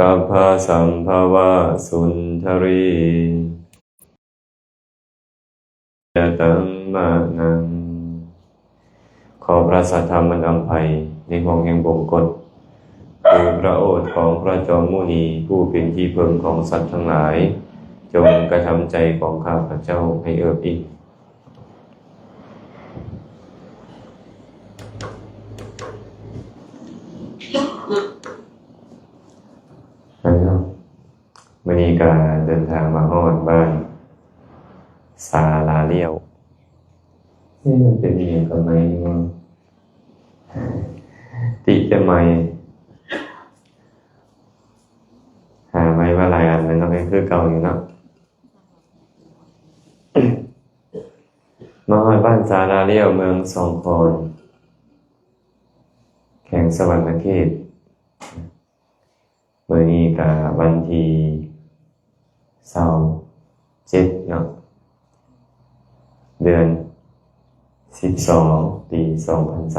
กัพพะสัมภวะสุนทรียตัมมานังขอพระสัทธรรมอัมภัยในห้องแห่งบงกฎคือพระโอษฐ์ของพระจอมมุนีผู้เป็นที่พึ่งของสัตว์ทั้งหลายจงกระทำใจของข้าพเจ้าให้เอิบอิ่มวันนี้ก็เดินทางมาฮอดบ้านศาลาเลี้ยวนี่มันเป็นอย่างกับไม้มั้งติจะไม้หาไม้ว่าหลายอันมันก็เป็นคือเก่าอยู่เนาะ มาฮอดบ้านศาลาเลี้ยวเมืองสองคอนแข่งสวรรณเขตเมื่อนี้ก็วันที่27เนาะเดือน12ปี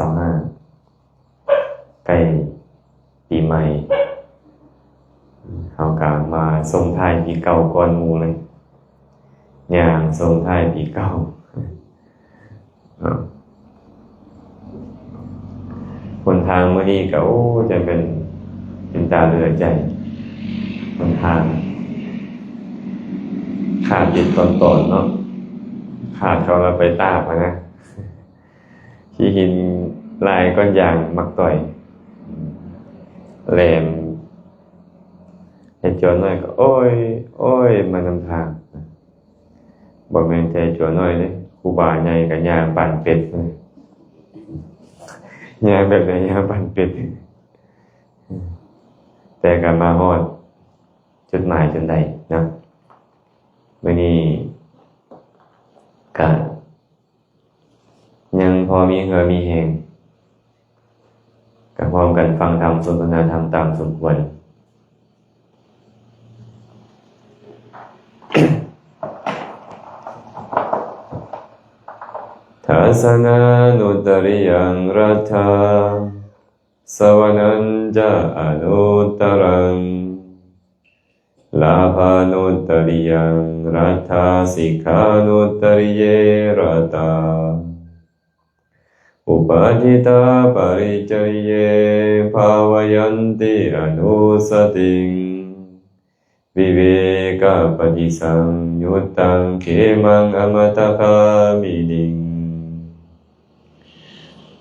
2025ใกล้ปีใหม่เขาก็มาส่งท้ายปีเก่าก่อนหมู่เลยย่างส่งท้ายปีเก่าคนทางมื้อนี้ก็จะเป็นตาเหลือใจคนทางขาดติดต้นๆเนาะขาดเขาเราไปตาบนะขี้หินลายก้อนยางมักต่อยแหลมไอ้โจรน้อยก็โอ้ยมานำทางบ่แม่นแต่โจรน้อยเด้ครูบาใหญ่ก็ย่างปั่นเป็ดย่างแบบไหนย่างปั่นเป็ดแต่ก็มาฮอดจุดหมายจนได้นะมื้อนี้ก็ยังพอมีเหือมีแหงก็พร้อมกันฟังธรรมสนทนาธรรมตามสมควร ทัสนานุตริยังรัตถาสวนัญจะอนุตตรังลาภานุตริยังรัตถาสิกขานุตริเยรัตตาอุปาทิตาปริจริเยภาวยันติอนุสติงวิเวกปฏิสังยุตตังเขมังอมตะคามินิง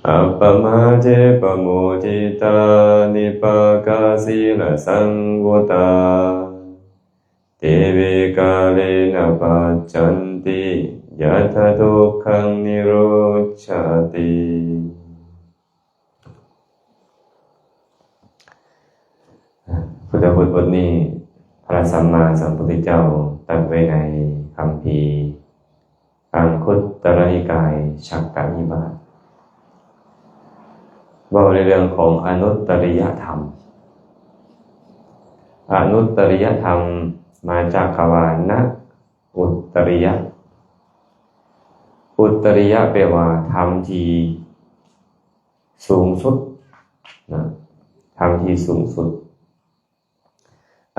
อัปปมาเจปโมทิตานิปกาสีลสังวุตาเตเวกาเลนะปัจจันติยัตถะทุกขังนิโรธชาติพุทธบทนี้พระสัมมาสัมพุทธเจ้าตรัสไว้ในคัมภีร์อังคุตรนิกายชักกะนิบาตบอกในเรื่องของอนุตตริยธรรมอนุตตริยธรรมมาจากคำว่านะอุตตริยะอุตตริยะแปลว่าธรรมที่สูงสุดนะธรรมที่สูงสุด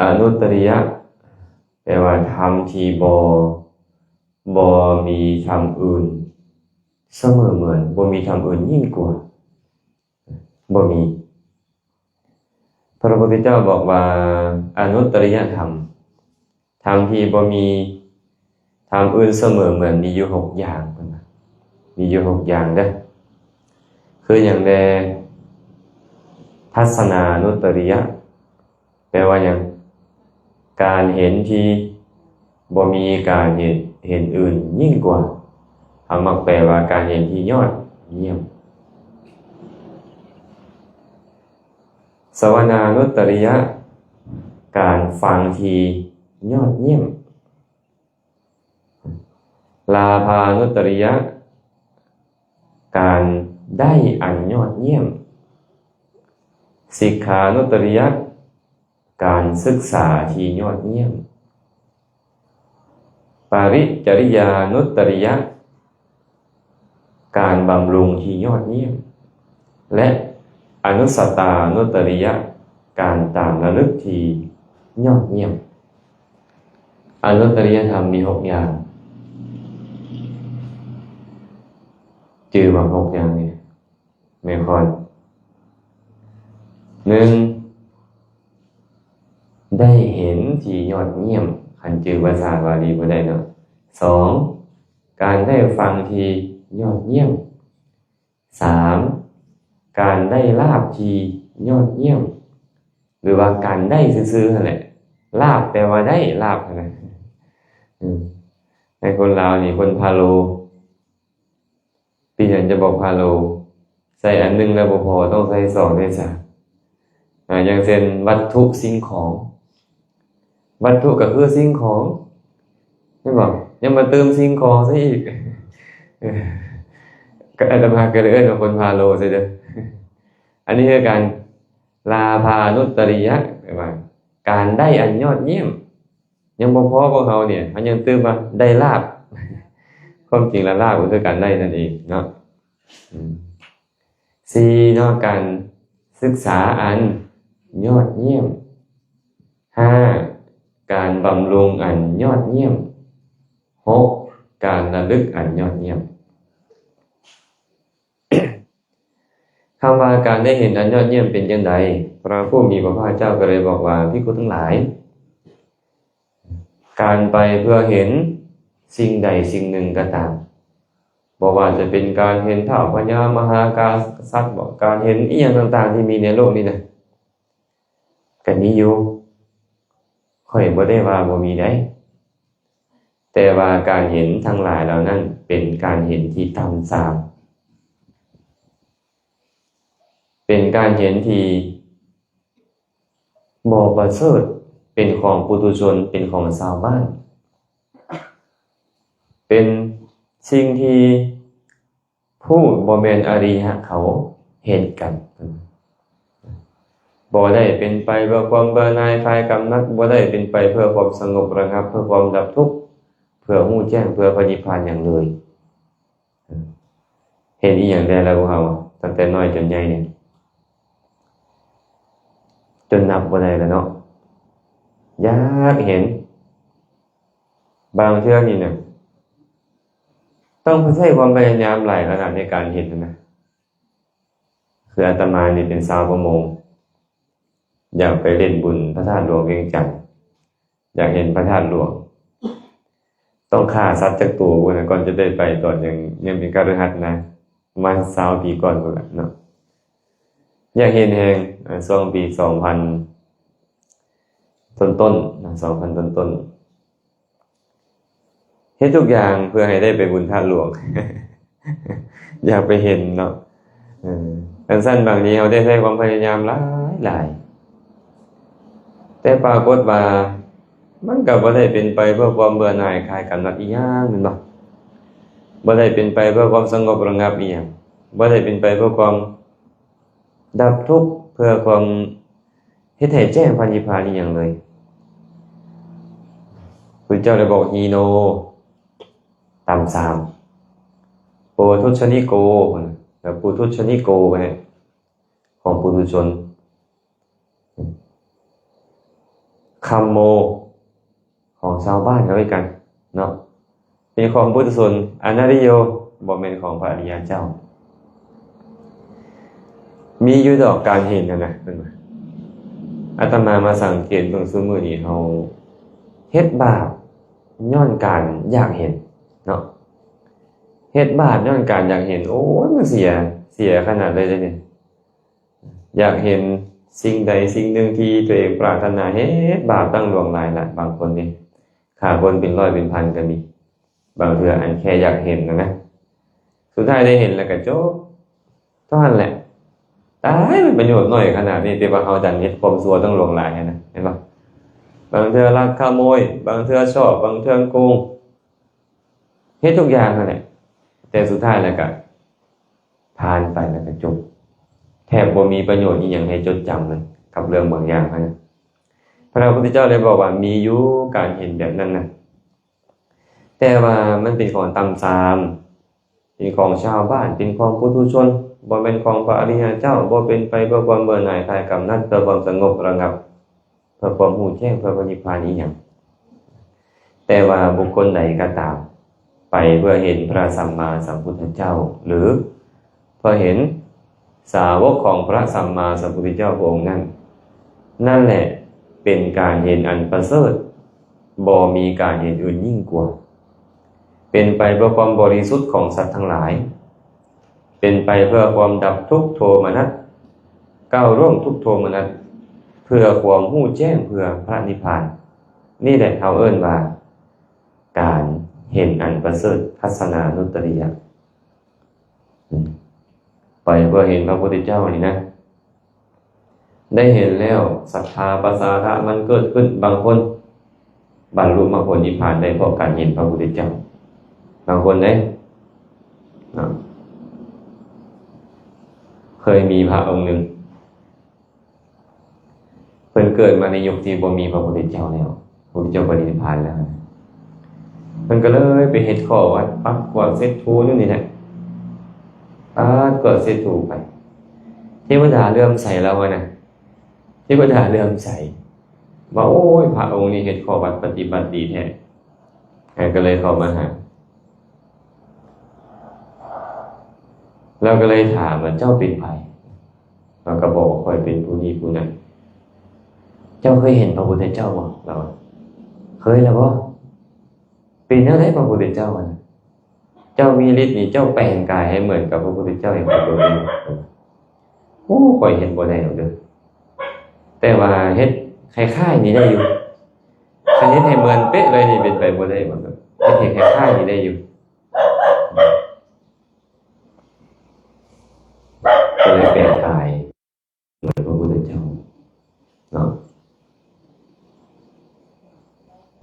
อนุตตริยะแปลว่าธรรมที่บ่มีธรรมอื่นเสมอเหมือนบ่มีธรรมอื่นยิ่งกว่าบ่มีพระพุทธเจ้าบอกว่าอนุตตริยธรรมธรรมที่บ่มีธรรมอื่นเสมอเหมือนมีอยู่6อย่างมีอยู่6อย่างเด้อคืออย่างแรกทัศนานุตตริยะแปลว่าอย่างการเห็นที่บ่มีการเห็นอื่นยิ่งกว่าเอามาแปลว่าการเห็นที่ยอดเยี่ยมสวนานุตตริยะการฟังที่ยอดเยี่ยมลาภานุตตริยะการได้อันยอดเยี่ยมสิกขานุตตริยะการศึกษาที่ยอดเยี่ยมปริจริยานุตตริยะการบำรุงที่ยอดเยี่ยมและอนุสตานุตตริยะ การตามระลึกที่ยอดเยี่ยมอนุตตริยธรรมมี6อย่างจื่อมา6อย่างนี้ไม่ค่อย1ได้เห็นที่ยอดเยี่ยมคันจื่อภาษาบาลีบ่ได้เนาะ2การได้ฟังที่ยอดเยี่ยม3การได้ลาภที่ยอดเยี่ยมหรือว่าการได้ซื่อๆนั่นแหละลาภแปลว่าได้ลาภนะในคนลาวนี่คนพาโลปีนั้นจะบอกพาโลใส่อันนึงแล้วบ่พอต้องใส่2ใส่3อย่างเช่นวัตถุสิ่งของวัตถุก็คือสิ่งของไม่บอกยังมาเติมสิ่งของซะอีกก็อาตมาก็เลยเอิ้นว่าคนพาโลซะเด้ออันนี้คือการลาภานุตตริยะแปลว่าการได้อันยอดเยี่ยมยังบ่พอพวกเขาเนี่ยเขายังตื่มมาได้ลาภความจริงแล้วลาภก็คือการได้นั่นเองเนาะ4เนาะการศึกษาอันยอดเยี่ยม5การบำรุงอันยอดเยี่ยม6การระลึกอันยอดเยี่ยมคำว่าการได้เห็นอันยอดเยี่ยมเป็นจังไดพระผู้มีพระภาคเจ้าก็เลยบอกว่าภิกษุทั้งหลายการไปเพื่อเห็นสิ่งใดสิ่งหนึ่งก็ตามบอกว่าจะเป็นการเห็นท้าวพญามหากาษัตริย์บอกการเห็นอีหยังต่างๆที่มีในโลกนี้นะก็มีอยู่ค่อยบ่ได้ว่าบ่มีได้แต่ว่าการเห็นทั้งหลายเหล่านั้นเป็นการเห็นที่ต่ำทรามเป็นการเห็นที่บ่ประเสริฐเป็นของปุถุชนเป็นของชาวบ้านเป็นสิ่งที่ผู้บ่แม่นอริยะเขาเห็นกันบ่ได้เป็นไปเพื่อความเบื่อหน่ายคลายกำหนัดบ่ได้เป็นไปเพื่อความสงบระงับเพื่อความดับทุกข์เพื่อรู้แจ้งเพื่อพระนิพพานอย่างเลยเห็นอีหยังได้แล้วพวกเราตั้งแต่น้อยจนใหญ่เนี่ยจนนับบ่ได้แล้วเนาะอยากเห็นบางเทื่อนี่เนี่ยต้องใช้ความพยายามหลายขนาดในการเห็นนะคืออาตมานี่เป็นชาวประมงอยากไปเล่นบุญพระธาตุหลวงเวียงจันทน์อยากเห็นพระธาตุหลวงต้องฆ่าสัตว์จักตัวนะก่อนจะได้ไปตอนยังเป็นคฤหัสถ์นะประมาณ20 ปีก่อนพุ่นล่ะเนาะอยากเห็นแฮงช่วงปี2000ต้นๆนะ2000ต้นๆเฮ็ดทุกอย่างเพื่อให้ได้ไปบุญธาตุหลวง อยากไปเห็นเนาะสั้นบางทีเราได้ใช้ความพยายามหลายแต่ปรากฏว่ามันก็บ่ได้เป็นไปเพื่อความเบื่อหน่ายคลายกำหนัดอีหยังแม่นบ่บ่ได้เป็นไปเพื่อความสงบระงับอีหยังบ่ได้เป็นไปเพื่อความดับทุกข์เพื่อความเฮ็ดให้แจ้งพระนิพพานอีหยังเลยพระเจ้าได้บอกฮีโนต่ำ3โปทุชนิโกแล้วปุถุชนิโกไปของปุถุชนคัมโมของชาวบ้านเขาด้วยกันเนาะเป็นของปุถุชนอนาริโยบ่แม่นของพระอริยเจ้ามีอยู่ดอกการเห็นนะเพิ่นว่าอาตมามาสังเกตเบิ่งซุมื้อนี้เฮาเฮ็ดบาปย้อนการอยากเห็นเนาะเฮ็ดบาปย้อนการอยากเห็นโอ้ยมันเสียขนาดเลยเนี่ยอยากเห็นสิ่งใดสิ่งหนึ่งที่ตัวเองปรารถนาเฮ็ดบาปตั้งหลวงหลายละบางคนนี่ฆ่าคนเป็นร้อยเป็นพันก็มีบางเทื่ออันแค่อยากเห็นนะสุดท้ายได้เห็นแล้วก็จบเท่านั้นแหละตายมันประโยชน์น้อยขนาดนี้แต่ว่าเฮาดันเฮ็ดความชั่วตั้งหลวงหลายนะเห็นบ่บางเทื่อลักขโมยบางเทื่อชอบบางเทื่อโกงเฮ็ดทุกอย่างนั่นแหละแต่สุดท้ายแล้วก็ผ่านไปแล้วก็จบแทบบ่มีประโยชน์อีหยังให้จดจำเลยกับเรื่องบางอย่างนะพระพุทธเจ้าเลยบอกว่ามีอยู่การเห็นแบบนั้นน่ะแต่ว่ามันเป็นของต่ำทรามเป็นของชาวบ้านเป็นของปุถุชน บ่เป็นของพระอริยเจ้าบ่เป็นไปเพื่อความเบื่อหน่ายคลายกำนัดเพื่อความสงบระงับเพื่อความรู้แจ้งเพื่อพระนิพพานอีหยังแต่ว่าบุคคลใดก็ตามไปเพื่อเห็นพระสัมมาสัมพุทธเจ้าหรือเพื่อเห็นสาวกของพระสัมมาสัมพุทธเจ้าพระองค์นั้นนั่นแหละเป็นการเห็นอันประเสริฐบ่มีการเห็นอื่นยิ่งกว่าเป็นไปเพื่อความบริสุทธิ์ของสัตว์ทั้งหลายเป็นไปเพื่อความดับทุกข์โทมนัสก้าวร่วงทุกข์โทมนัสเพื่อความรู้แจ้งเพื่อพระนิพพานนี่แหละเขาเอิ้นว่าการเห็นอันประเสริฐทัศนานุตตริยะไปเพื่อเห็นพระพุทธเจ้านี่นะได้เห็นแล้วศรัทธาประสาทะมันเกิดขึ้นบางคนบรรลุมรรคผลนิพพานได้เพราะการเห็นพระพุทธเจ้าบางคนได้เคยมีพระองค์หนึ่งเพิ่นเกิดมาในยุคที่บ่มีพระพุทธเจ้าแล้วพระพุทธเจ้าปรินิพพานแล้วเพิ่นก็เลยไปเฮ็ดข้อวัดปักกวาดเช็ดถูอยู่นี่แหละปัดกวาดเช็ดถูไปเทวดาเลื่อมใสแล้วนะเทวดาเลื่อมใสว่าโอ้ยพระองค์นี้เฮ็ดข้อวัดปฏิบัติดีแท้ก็เลยเข้ามาหาเราก็เลยถามว่าเจ้าเป็นไผเราก็บอกว่าค่อยเป็นผู้นี้ผู้นั้นเจ้าเคยเห็นพระพุทธเจ้าบ่เราเคยแล้วบ่เป็นจังได๋พระพุทธเจ้าน่ะเจ้ามีฤทธิ์นี่เจ้าแปลงกายให้เหมือนกับพระพุทธเจ้าอย่างตัวนี้โอ้ค่อยเห็นบ่ได้หรอกเด้อแต่ว่าเฮ็ดคล้ายๆนี่ได้อยู่คันเฮ็ดให้เหมือนเป๊ะเลยนี่เป็นไปบ่ได้บ่ครับเฮ็ดให้คล้ายๆนี่ได้อยู่ก็เลยแปลงกายเหมือนพระพุทธเจ้าเนาะ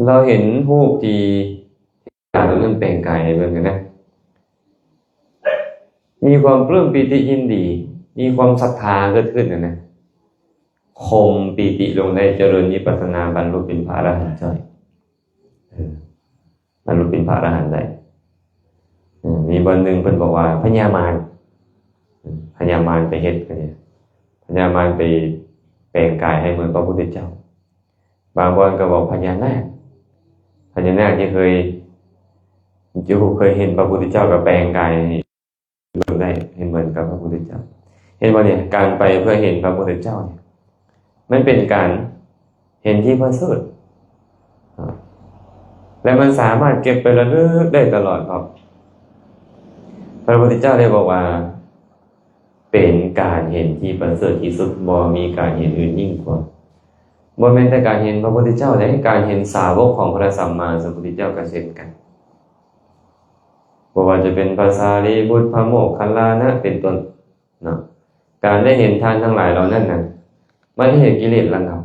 เราเห็นรูปที่การนั้นแปลงกายเหมือนกันนะมีความปลื้มปีติยินดีมีความศรัทธาเกิดขึ้นนะข่มปีติลงในเจริญวิปัสสนาบรรลุเป็นพระอรหันต์ได้บรรลุเป็นพระอรหันต์ได้มีวันหนึ่งเพิ่นบอกว่าพญามารไปเฮ็ดกันเนี่ยพญามารไปแปลงกายให้เหมือนพระพุทธเจ้าบางคนก็บอกพญานาคที่เคยเห็นพระพุทธเจ้ากับแปลงกายได้เห็นเหมือนกับพระพุทธเจ้าเห็นว่าเนี่ยการไปเพื่อเห็นพระพุทธเจ้าเนี่ยมันเป็นการเห็นที่ประเสริฐและมันสามารถเก็บไประลึกได้ตลอดครับพระพุทธเจ้าได้บอกว่าเป็นการเห็นที่ประเสริฐที่สุดบ่มีการเห็นอื่นยิ่งกว่าบ่แม่นแต่การเห็นพระพุทธเจ้าแต่การเห็นสาวกของพระสัมมาสัมพุทธเจ้าก็เช่นกันบ่ว่าจะเป็นพระสารีบุตรพระโมคคัลลานะเป็นต้นเนาะการได้เห็นท่านทั้งหลายเหล่านั้นน่ะมันเห็นกิเลสระงับ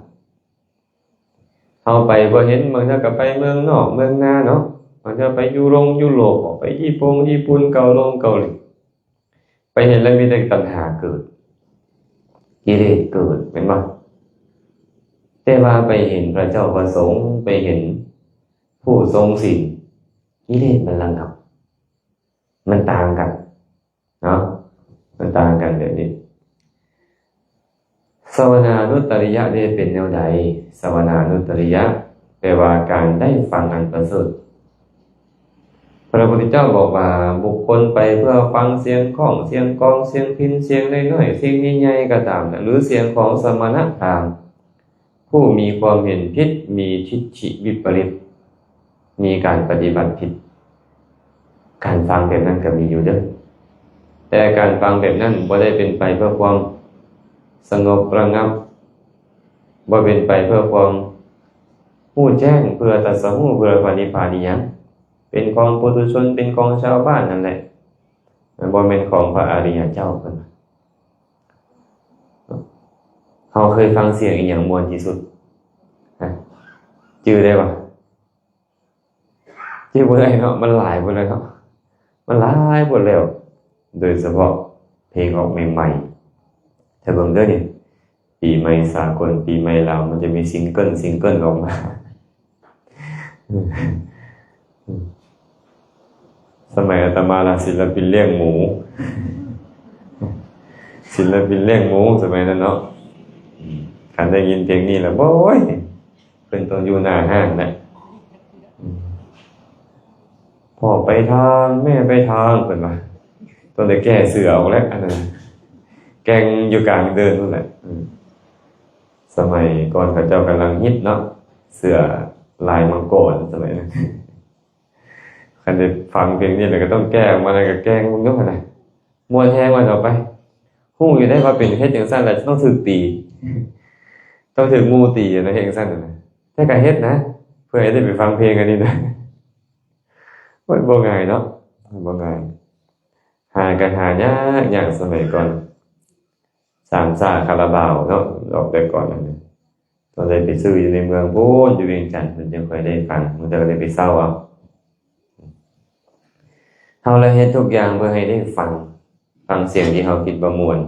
เฮาไปบ่เห็นบางเทื่อก็ไปเมืองนอกเมืองนาเนาะบางเทื่อไปยุโรปไปญี่ปุ่นเกาหลีไปเห็นแล้วมีแต่ตัณหาเกิดกิเลสเกิดแม่นบ่แต่ว่าไปเห็นพระเจ้าประสงค์ไปเห็นผู้ทรงศีลกิเลสมันระงับมันต่างกันเนาะมันต่างกันแบบนี้สวนานุตตริยะได้เป็นแนวใดสวนานุตตริยะแปลว่าการได้ฟังอันประเสริฐพระพุทธเจ้าบอกว่าบุคคลไปเพื่อฟังเสียงข้องเสียงกลองเสียงพิณเสียงน้อยๆเสียงใหญ่ๆก็ตามหรือเสียงของสมณะพราหมณ์ผู้มีความเห็นผิดมีทิฏฐิวิปริตมีการปฏิบัติผิดการฟังแบบนั้นก็มีอยู่เด้อแต่การฟังแบบนั้นบ่ได้เป็นไปเพื่อความสงบระงับบ่เป็นไปเพื่อความรู้แจ้งเพื่อตรัสรู้เพื่อปฏิภาณอีหยังเป็นของปุถุชนเป็นของชาวบ้านนั่นแหละบ่แม่นของพระอริยเจ้าเพิ่นเฮาเคยฟังเสียงอีหยังม่วนที่สุดจื้อได้บ่จื้อบ่ได้เนาะมันหลายหมดเลยครับมันหลายหมดแล้วโดยเฉพาะเพลงออกใหม่ๆถ้าเบิ่งเด้อนี่ปีใหม่สากลปีใหม่ลาวมันจะมีซิงเกิลออกมาสมัยอาตมาศิลปินเลี้ยงหมู ศิลปินเลี้ยงหมูสมัยนั้นเนาะคันได้ยินเพลงนี้แล้วโอ้ยเพิ่นต้องอยู่หน้าห้างนะพ่อไปทางแม่ไปทางเพิ่นว่าต้องได้แก้เสือออกแล้วอันนั้นแกงอยู่กลางเดินนั่นแหละสมัยก่อนเขาเจ้ากำลังฮิตเนาะเสือลายมังกรสมัยนั้นคันได้ฟังเพลงนี้แล้วก็ต้องแก้มาแล้วก็แกงมึงยกอะไรมวนแฮงวันต่อไปฮู้อยู่ได้ว่าเป็นเฮ็ดจังซั่นแล้วต้องถูกตี ต้องถึงหมู่ตีนะเฮ็ดจังซั่นน่ะแต่ก็เฮ็ดนะเพื่อให้ได้ไปฟังเพลงอันนี้นะมันบ่ง่ายเนาะบ่ง่ายหากันหายากอย่างสมัยก่อนสามซ่าคาราบาวเนาะออกแต่ก่อนนั่นน่ะตอนได้ไปซื้ออยู่ในเมืองโพ้นอยู่เวียงจันทน์มันจะค่อยได้ฟังมันจะได้ไปเศร้าเอาเฮาเลยเฮ็ดทุกอย่างเพื่อให้ได้ฟังเสียงที่เฮาคิดว่าม่วน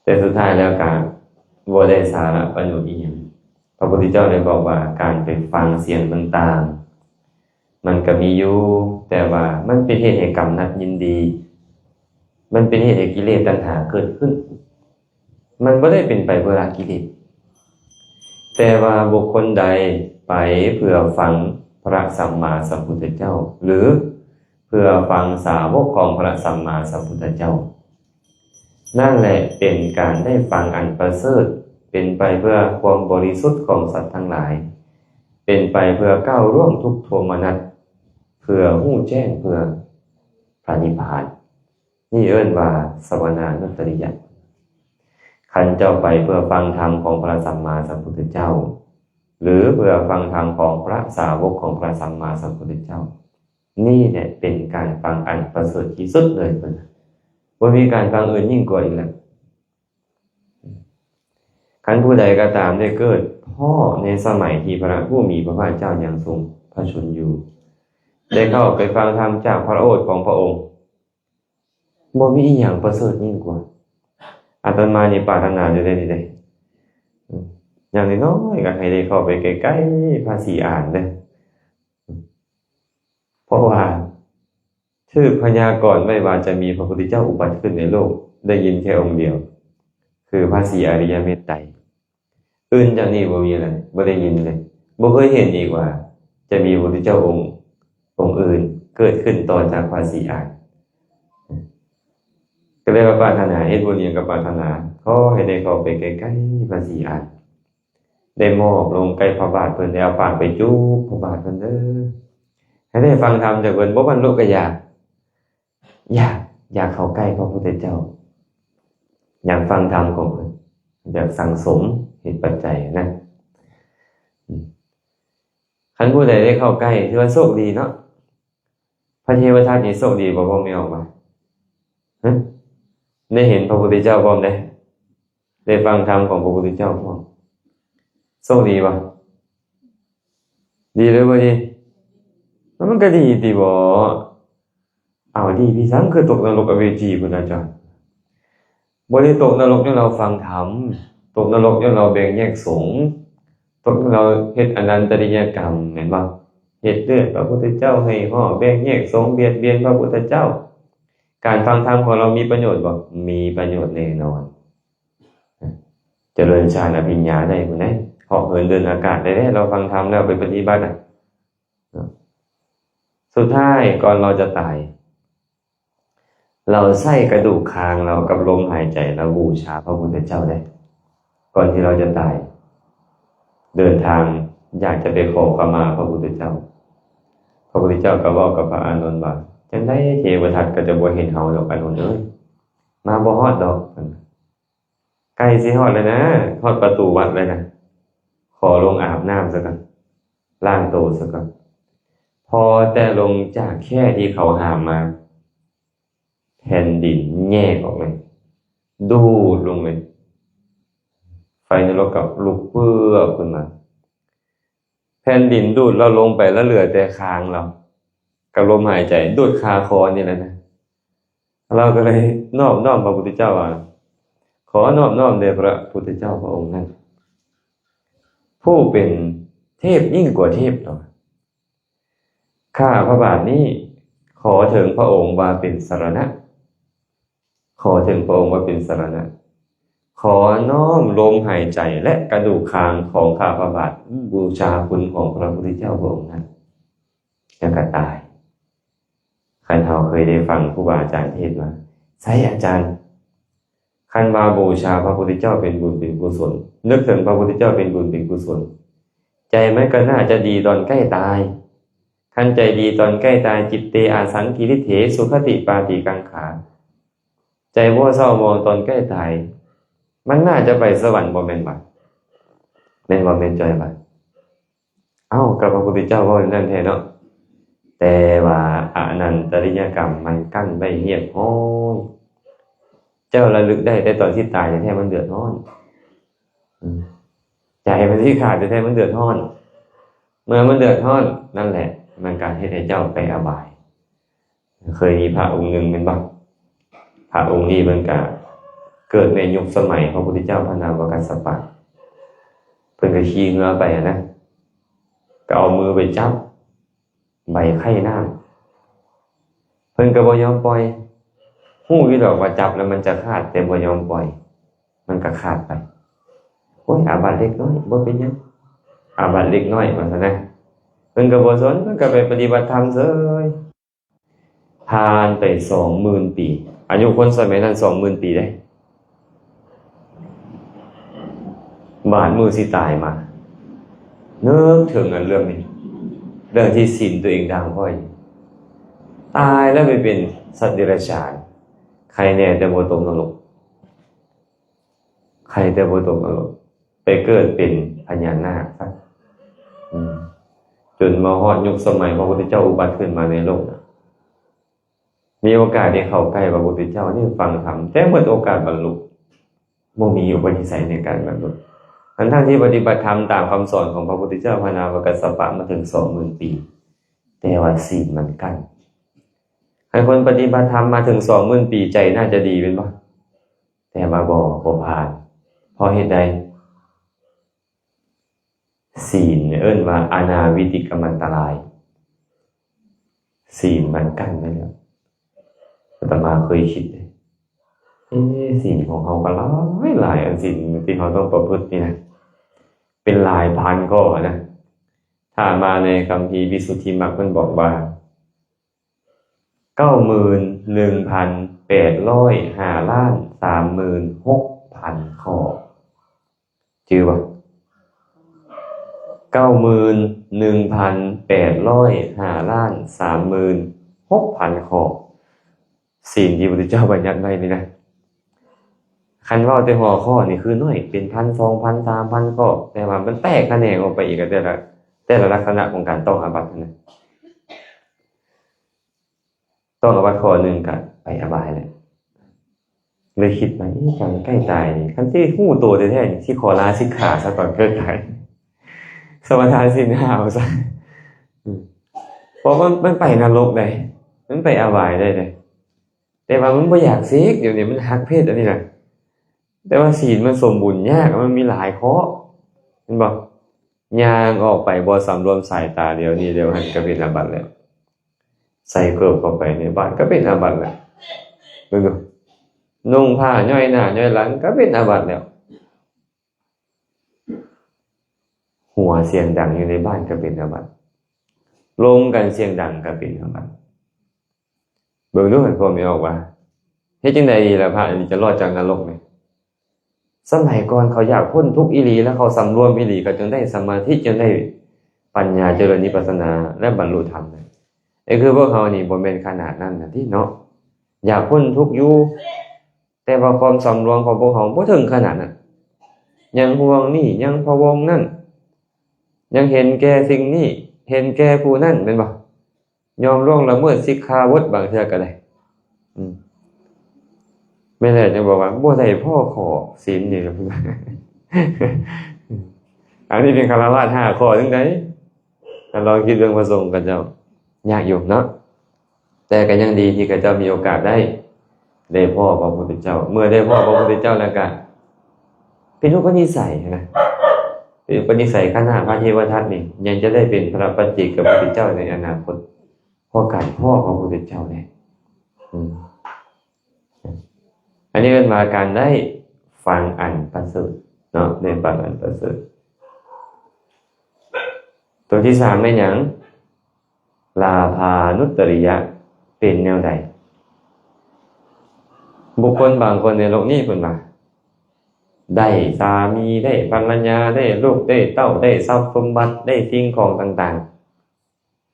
แต่สุดท้ายแล้วก็บ่ได้สาระประโยชน์อีหยังพระพุทธเจ้าได้บอกว่าการไปฟังเสียงต่างๆมันก็มีอยู่แต่ว่ามันเป็นเหตุให้กำนัดยินดีมันเป็นเหตุให้กิเลสตัณหาเกิดขึ้นมันบ่ได้เป็นไปเพื่อละกิเลสแต่ว่าบุคคลใดไปเพื่อฟังพระสัมมาสัมพุทธเจ้าหรือเพื่อฟังสาวกของพระสัมมาสัมพุทธเจ้านั่นแหละเป็นการได้ฟังอันประเสริฐเป็นไปเพื่อความบริสุทธิ์ของสัตว์ทั้งหลายเป็นไปเพื่อก้าวร่วงทุกโทมนัสเพื่อหู้แจ้งเพื่อพระนิพพานนี่เอิ้นว่าสวนานุตตริยะคันเจ้าไปเพื่อฟังธรรมของพระสัมมาสัมพุทธเจ้าหรือเพื่อฟังธรรมของพระสาวกของพระสัมมาสัมพุทธเจ้านี่เนี่ยเป็นการฟังอันประเสริฐที่สุดเลยเพิ่นบ่มีการฟังอื่นยิ่งกว่าอีกแล้วคันผู้ใดก็ตามได้เกิดพ่อในสมัยที่พระผู้มีพระภาคเจ้ายังทรงพระชนอยู่ได้เข้าไปฟังธรรมจากพระโอษฐ์ของพระองค์บ่มีอีหยังประเสริฐยิ่งกว่าอาตมานี่ปรารถนาอยู่ได้นี่เด้อย่างน้อยๆก็ให้ได้เข้าไปใกล้ๆพระศรีอานเด้เพราะว่าชื่อพยากรณ์ไว้ว่าจะมีพระพุทธเจ้าอุบัติขึ้นในโลกได้ยินแค่องค์เดียวคือพระศรีอริยเมตไตรอื่นจากนี้บ่มีอะไรบ่ได้ยินเลยบ่เคยเห็นอีกว่าจะมีพระพุทธเจ้าองค์อื่นเกิดขึ้นต่อจากพระศรีอานก็เลยว่าปรารถนาเฮ็ดบุญอย่างกับปรารถนาขอให้ได้เข้าไปใกล้ๆพระศรีอานได้มอบลงใกล้พระบาทเพิ่นได้เอาปากไปจูบพระบาทเพิ่นเด้อให้ได้ฟังธรรมจากเพิ่นบ่บรรลุก็อยากเข้าใกล้พระพุทธเจ้าอยากฟังธรรมของเพิ่นอยากสั่งสมเหตุปัจจัยนะคันผู้ใดได้เข้าใกล้ถือว่าโชคดีเนาะพระเทวทัตนี่โชคดีบ่พ่อแม่ออกมาได้เห็นพระพุทธเจ้าพร้อมได้ฟังธรรมของพระพุทธเจ้าพร้อมโชคดีบ่ดีหรือบ่ดีมันก็ดีติบ่เอาดีพี่สังคือตกนรกอเวจีพุ่นน่ะจ้ะบ่ได้ตกนรกย้อนเราฟังธรรมตกนรกย้อนเราแบ่งแยกสงฆ์ตกเราเฮ็ดอนันตริยกรรมแม่นบ่เฮ็ดเลือดพระพุทธเจ้าให้ห่อแบ่งแยกสงฆ์เบียดเบียนพระพุทธเจ้าการฟังธรรมของเรามีประโยชน์บ่มีประโยชน์แน่นอนเจริญฌานอภิญญาได้พุ่นนะเหาะเหินเดินอากาศได้เราฟังธรรมแล้วไปปฏิบัติน่ะสุดท้ายก่อนเราจะตายเราใส่กระดูกคางเรากับลมหายใจเราบูชาพระพุทธเจ้าได้ก่อนที่เราจะตายเดินทางอยากจะไปขอขมาพระพุทธเจ้าพระพุทธเจ้าก็บอกกับพระอานนท์ว่าจังได๋เทวทัตก็จะบ่เห็นเฮาดอกอานนท์เอ้ยมาบ่ฮอดดอกใกล้สิฮอดแล้วนะฮอดประตูวัดแล้วนะขอลงอาบน้ำซะก่อนล้างตัวซะก่อนพอแต่ลงจากแค่ที่เขาหามมาแผ่นดินแยกออกเลยดูดลงเลยไฟนรกกับลุกเปื้อขึ้นมาแผ่นดินดูดเราลงไปแล้วเหลือแต่คางเรากับลมหายใจดูดคาคอนี่แหละนะเราก็เลยน้อมพระพุทธเจ้าว่าขอน้อมแด่พระพุทธเจ้าพระองค์นั้นผู้เป็นเทพยิ่งกว่าเทพต่อข้าพระบาทนี้ขอถึงพระองค์ว่าเป็นสรณะ ขอถึงพระองค์ว่าเป็นสรณะขอน้อมลมหายใจและกระดูกคางของข้าพระบาทบูชาคุณของพระพุทธเจ้าพระองค์นั้นแล้วก็ตายใครเราเคยได้ฟังครูบาอาจารย์เทศน์มาใช่อาจารย์คันมาบูชาพระพุทธเจ้าเป็นบุญเป็นกุศลนึกถึงพระพุทธเจ้าเป็นบุญเป็นกุศลใจมันก็น่าจะดีตอนใกล้ตายคันใจดีตอนใกล้ตายจิตเตอาสังกิริเถสุขติปาติกังขาใจบ่เศร้ามองตอนใกล้ตายมันน่าจะไปสวรรค์บ่แม่นบ่แม่นบ่แม่นจอยบ่เอ้ากับพระพุทธเจ้าว่าอย่างนั้นแท้เนาะแต่ว่าอนันตริยกรรมมันกั้นไว้เหียบห้อยเจ้าระลึกได้แต่ตอนที่ตายแท้มันเดือดร้อนใจมันที่ขาดแท้มันเดือดร้อนเมื่อมันเดือดร้อนนั่นแหละมันการให้เจ้าไปอบายเคยมีพระองค์หนึ่งเป็นบ่พระองค์นี้มันก็เกิดในยุคสมัยพระพุทธเจ้าพระนามว่ากัสสปะเพิ่นก็ขี่เรือไปนะก็เอามือไปจับใบไข่น้ำเพิ่นก็บ่ยอมปล่อยฮู้อยู่ดอกว่าจับแล้วมันจะขาดแต่บ่ยอมปล่อยมันก็ขาดไปโอ้ยอาบัติเล็กน้อยบ่เป็นหยังอาบัติเล็กน้อยว่าซั่นนะเพิ่นก็บ่สนเพิ่นก็ไปปฏิบัติธรรมเฉยผ่านไป 20,000 ปีอายุคนสมัยนั้น 20,000 ปีได้บาดมือสิตายมานึกถึงเรื่องนี้เรื่องที่ศีลตัวเองดังพ่อยตายแล้วไปเป็นสัตว์เดรัจฉานใครแน่แต่บ่ตกนรกใครแต่บ่ตกนรกไปเกิดเป็นพญานาคซะจนมาฮอดยุคสมัยพระพุทธเจ้าอุบัติขึ้นมาในโลกมีโอกาสได้เข้าใกล้พระพุทธเจ้านี่ฟังธรรมแต่หมดโอกาสบรรลุบ่มีอุปนิสัยในการบรรลุทั้งที่ปฏิบัติธรรมตามคำสอนของพระพุทธเจ้าพระนามว่ากัสสปะมาถึง 20,000 ปีแต่ว่าศีลมันกั้นให้คนปฏิบัติธรรมมาถึง 20,000 ปีใจน่าจะดีเป็นบ่แต่มาบ่ผ่านเพราะเหตุใดศีลเอิ้นว่าอนาวิติกมันตรายศีลมันกั้นไว้แล้วอาตมาเคยคิดศีลของเขาก็หลายอันศีลที่เขาต้องประพฤตินี่นะเป็นหลายพันข้อนะถ้ามาในคัมภีร์วิสุทธิมรรคมันบอกว่า 91,805,36,000 ข้อชื่อว่า 91,805,36,000 ข้อศีลที่พระพุทธเจ้าบัญญัติไว้นี่นะคันว่าแต่หัวข้อนี่คือน้อยเป็น 1,000 2,000 3,000 ข้อแต่ว่ามันแตกแขนงออกไปอีกแต่ละลักษณะของการต้องอาบัตินะต้องอาบัติข้อหนึ่งก็ไปอบายเลยเลยคิดว่าจังใกล้ตายนี่คันที่ฮู้ตัวแท้ๆนี่สิขอลาสิกขาซะก่อนเกิดตายสมทานศีล5เอาซะเพราะมันไปนรกได้มันไปอบายได้เลยแต่ว่ามันบ่อยากเสกเดี๋ยวนี้มันหักเพศอันนี้น่ะแต่ว่าศีลมันสมบูรณ์ยากมันมีหลายข้อเห็นบ่ย่างออกไปบ่สำรวมสายตาเดียวนี้เดียวหันก็เป็นอาบัติแล้วใส่เกลือเข้าไปในบ้านก็เป็นอาบัติแล้วดูนุ่งผ้าย่อยหน้าย่อยหลังก็เป็นอาบัติแล้วหัวเสียงดังอยู่ในบ้านก็เป็นอาบัติลมกันเสียงดังก็เป็นอาบัติเบิ่งดูให้พอมีออกว่าเฮ็ดจังได๋ดีล่ะพระนี่จะรอดจากนรกนี่สมัยก่อนเขาอยากพ้นทุกข์อีหลีแล้วเขาสำรวมอีหลีก็จึงได้สมาธิจึงได้ปัญญาเจริญวิปัสสนาและบรรลุธรรมได้คือพวกเขานี่บ่แม่นขนาดนั้นน่ะที่เนาะอยากพ้นทุกข์อยู่แต่ว่าความสำรวมของพวกเขาบ่ถึงขนาดนั้นยังห่วงนี่ยังพะวงนั่นยังเห็นแก่สิ่งนี้เห็นแก่ผู้นั่นแม่นบ่ยอมล่วงละเมิดสิกขาบทบางเทื่อก็ได้ไม่ได้จะบอกว่าบ่ได้พ่อขอศีลนี่อันนี้เป็นคารวะ5ข้อจังได๋ถ้าลองคิดเรื่องพระสงฆ์ก็เจ้ายากอยู่เนาะแต่ก็ยังดีที่ก็เจ้ามีโอกาสได้พ่อพระพุทธเจ้าเมื่อได้พ่อพระพุทธเจ้าแล้วก็เป็นอุปนิสัยนะเป็นอุปนิสัยขั้น5พระเทวทัตนี่ยังจะได้เป็นพระปัจเจกพุทธเจ้าในอนาคตเพราะการพ่อพระพุทธเจ้าเนี่ย อันนี้เป็นมาการได้ฟังอันประเสริฐเนาะได้ฟังอันประเสริฐตัวที่3เป็นหยังลาภานุตตริยะเป็นแนวใดบุคคลบางคนในโลกนี้เพิ่นว่าได้สามีได้ภรรยาได้ลูกได้เต้าได้ทรัพย์สมบัติได้สิ่งของต่าง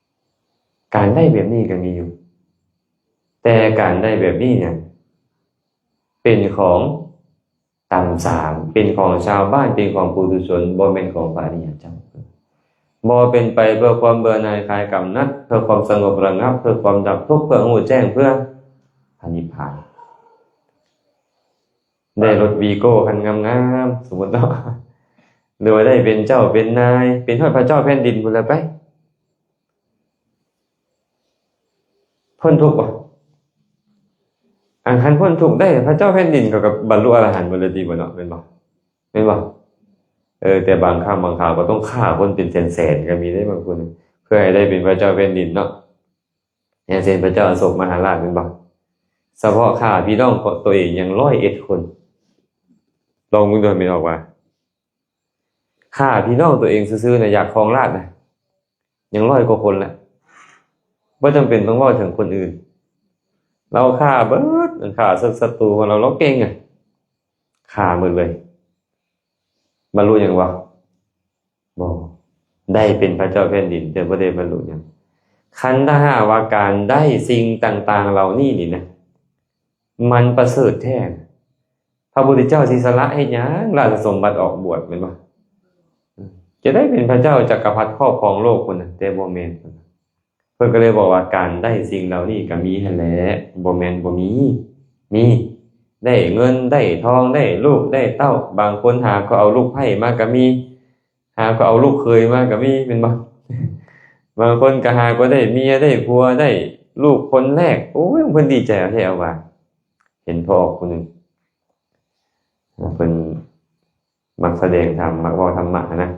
ๆการได้แบบนี้ก็มีอยู่แต่การได้แบบนี้เนี่ยเป็นของต่ำสามเป็นของชาวบ้านเป็นของปุถุชนบ่เป็นของพระอริยเจ้าบ่เป็นไปเพื่อความเบื่อหน่ายคลายกำหนัดเพื่อความสงบระงับเพื่อความดับทุกข์เพื่อรู้แจ้งเพื่อพระนิพพานได้รถวีโก้คันงามๆสมมุติเนาะหรือว่าได้เป็นเจ้าเป็นนายเป็นทอดพระเจ้าแผ่นดินพุ่นละไปพ้นทุกข์บ่อันคันพ้นทุกข์ได้พระเจ้าแผ่นดินก็กับบรรลุอรหันต์บ่เลยติบ่เนาะแม่นบ่แต่บางครั้งบางคราวก็ต้องฆ่าคนเป็นแสนๆก็มีได้บางคนเพื่อให้ได้เป็นพระเจ้าแผ่นดินเนาะอย่างเช่นพระเจ้าอโศกมหาราชแม่นบ่เฉพาะฆ่าพี่น้องของตัวเองยัง101คนลองมึงดูไม่ออกว่าฆ่าพี่น้องตัวเองซื่อๆน่ะอยากครองราชย์น่ะยัง100กว่าคนแหละบ่จำเป็นต้องเว้าถึงคนอื่นเราฆ่าเบิดฆ่าศัตรูของเราเก่งอ่ะฆ่าหมดเลยบรรลุหยังวะบ่ได้เป็นพระเจ้าแผ่นดินแต่บ่ได้บรรลุหยังคันถ้าหากว่าการได้สิ่งต่างๆเหล่านี้นี่นะมันประเสริฐแท้พระพุทธเจ้าสิสละให้หยังราชสมบัติออกบวชแม่นบ่จะได้เป็นพระเจ้าจักรพรรดิครอบครองโลกพุ่นน่ะแต่บ่แม่นเพิ่นก็เลยบอกว่าการได้สิ่งเหล่านี้ก็มีหั่นแหละบ่แม่นบ่มีได้เงินได้ทองได้ลูกได้เต้าบางคนหาก็เอาลูกไผ่มาก็มีหาก็เอาลูกเขยมาก็มีแม่นบ่บางคนก็หาก็ได้เมียได้ผัวได้ลูกคนแรกโอ้ยเพิ่นดีใจแท้เอาว่าเห็นพ่อคนนึงเพิ่นมักแสดงธรรมมักเว้าธรรมะนะ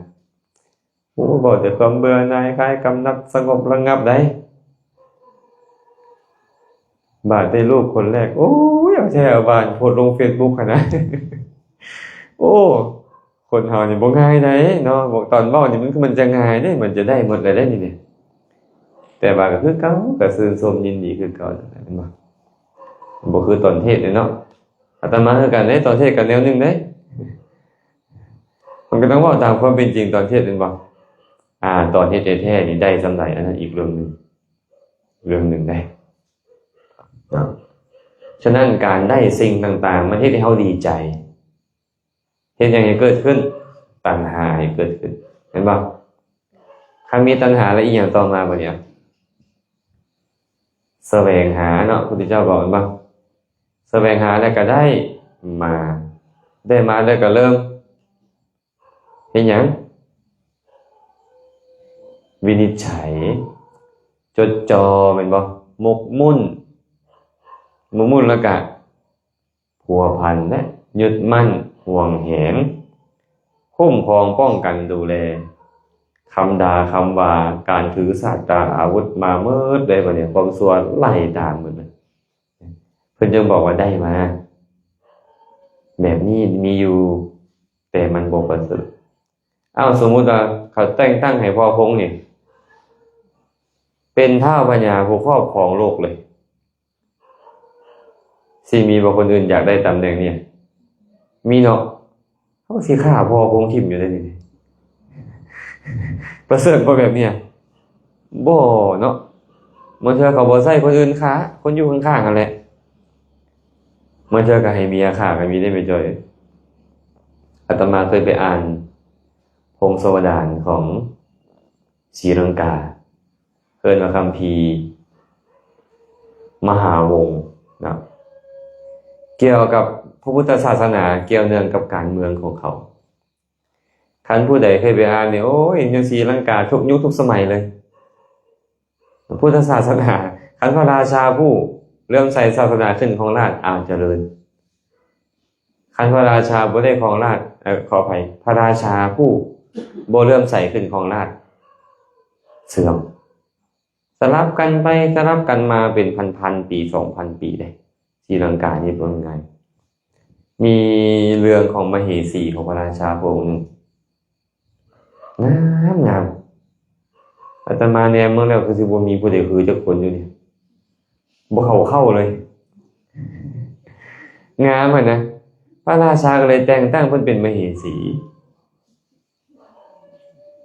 โอ้บอกแต่ความเบื่อหน่ายคลายกำหนัดสงบระงับได้บาดได้ลูกคนแรกโอ้ยเอาแท้เอาบาดโพสต์ลง Facebook หั่นนะโอ้คนเฮานี่บ่ง่ายได้เนาะบอกตอนเว้านี่มันจะง่ายเด้มันจะได้หมดเลยได้นี่แต่ว่าก็คือเก่าก็ชื่นชมยินดีคือเก่านั่นแหละแม่นบ่คือตอนเทศน์เนาะอาตมาคือกันได้ตอนเทศน์ก็แนวนึงเด้มันก็ต้องเว้าตามความเป็นจริงตอนเทศน์แม่นบ่ตอนเทศน์แท้ๆนี่ได้สำาใดอันนั้นอีกเรื่องนึงได้ฉะนั้นการได้สิ่งต่างๆมันเฮ็ดให้เฮาดีใจเฮ็ดหยังให้เกิดขึ้นตัณหาให้เกิดขึ้นเห็นบ่ถ้ามีตัณหาแล้วอีหยังต่อมาบ่เนี่ยแสวงหาเนาะพระพุทธเจ้าบอกว่าแสวงหาแล้วก็ได้มาแล้วก็เริ่มเฮ็ดหยังวินิจฉัยจดจ่อแม่นบ่หมกมุ่นแล้วก็พัวพันและยึดมั่นห่วงแหนคุ้มครองป้องกันดูแลคำด่าคำว่าการถือศาสตราอาวุธมาเมิดได้บ่เนี่ยความชั่วไล่ตามหมดเลยเพิ่นจึงบอกว่าได้มาแบบนี้มีอยู่แต่มันบ่ประเสริฐสมมุติว่าเขาแต่งตั้งให้พ่อพงษ์นี่เป็นท้าวพญาผู้ครอบครองโลกเลยสิมีบ่คนอื่นอยากได้ตำแหน่งนี้มีเนาะเฮาสิฆ่าพ่อพงษ์ทิ่มอยู่ได้นี่ประเสริฐบ่แบบเนี้ยบ่เนาะมันเทื่อเขาบ่ใส่คนอื่นฆ่าคนอยู่ข้างๆนั่นแหละมันเทื่อก็ให้เมียฆ่าก็มีได้ไม่จ่อยอาตมาเคยไปอ่านพงศาวดารของศรีลังกาเอิ้นว่าคัมภีร์มหาวงศ์นะเกี่ยวกับพระพุทธศาสนาเกี่ยวเนื่องกับการเมืองของเขาท่านผู้ใดเคยไปอ่านเนี่ยโอ้ยอยู่ศรีลังกาทุกยุคทุกสมัยเลยพุทธศาสนาคันพระราชาผู้เริ่มใส่ศาสนาขึ้นของราชย์เจริญคันพระราชาบ่ได้ของราชย์ขออภัยพระราชาผู้บ่เริ่มใส่ขึ้นของราชย์เสื่อมสลับกันไปสลับกันมาเป็นพันๆปี 2,000 ปีได้ศรีลังกานี่เป็นไง มีเรื่องของมเหสีของพระราชาพระองค์หนึ่งงามอาตมาเนี่ยเมื่อแล้วคือสิบ่มีผู้ใดคือจักคนอยู่นี่บ่เข้าเลยงามอ่ะนะพระราชาก็เลยแต่งตั้งเพิ่นเป็นมเหสี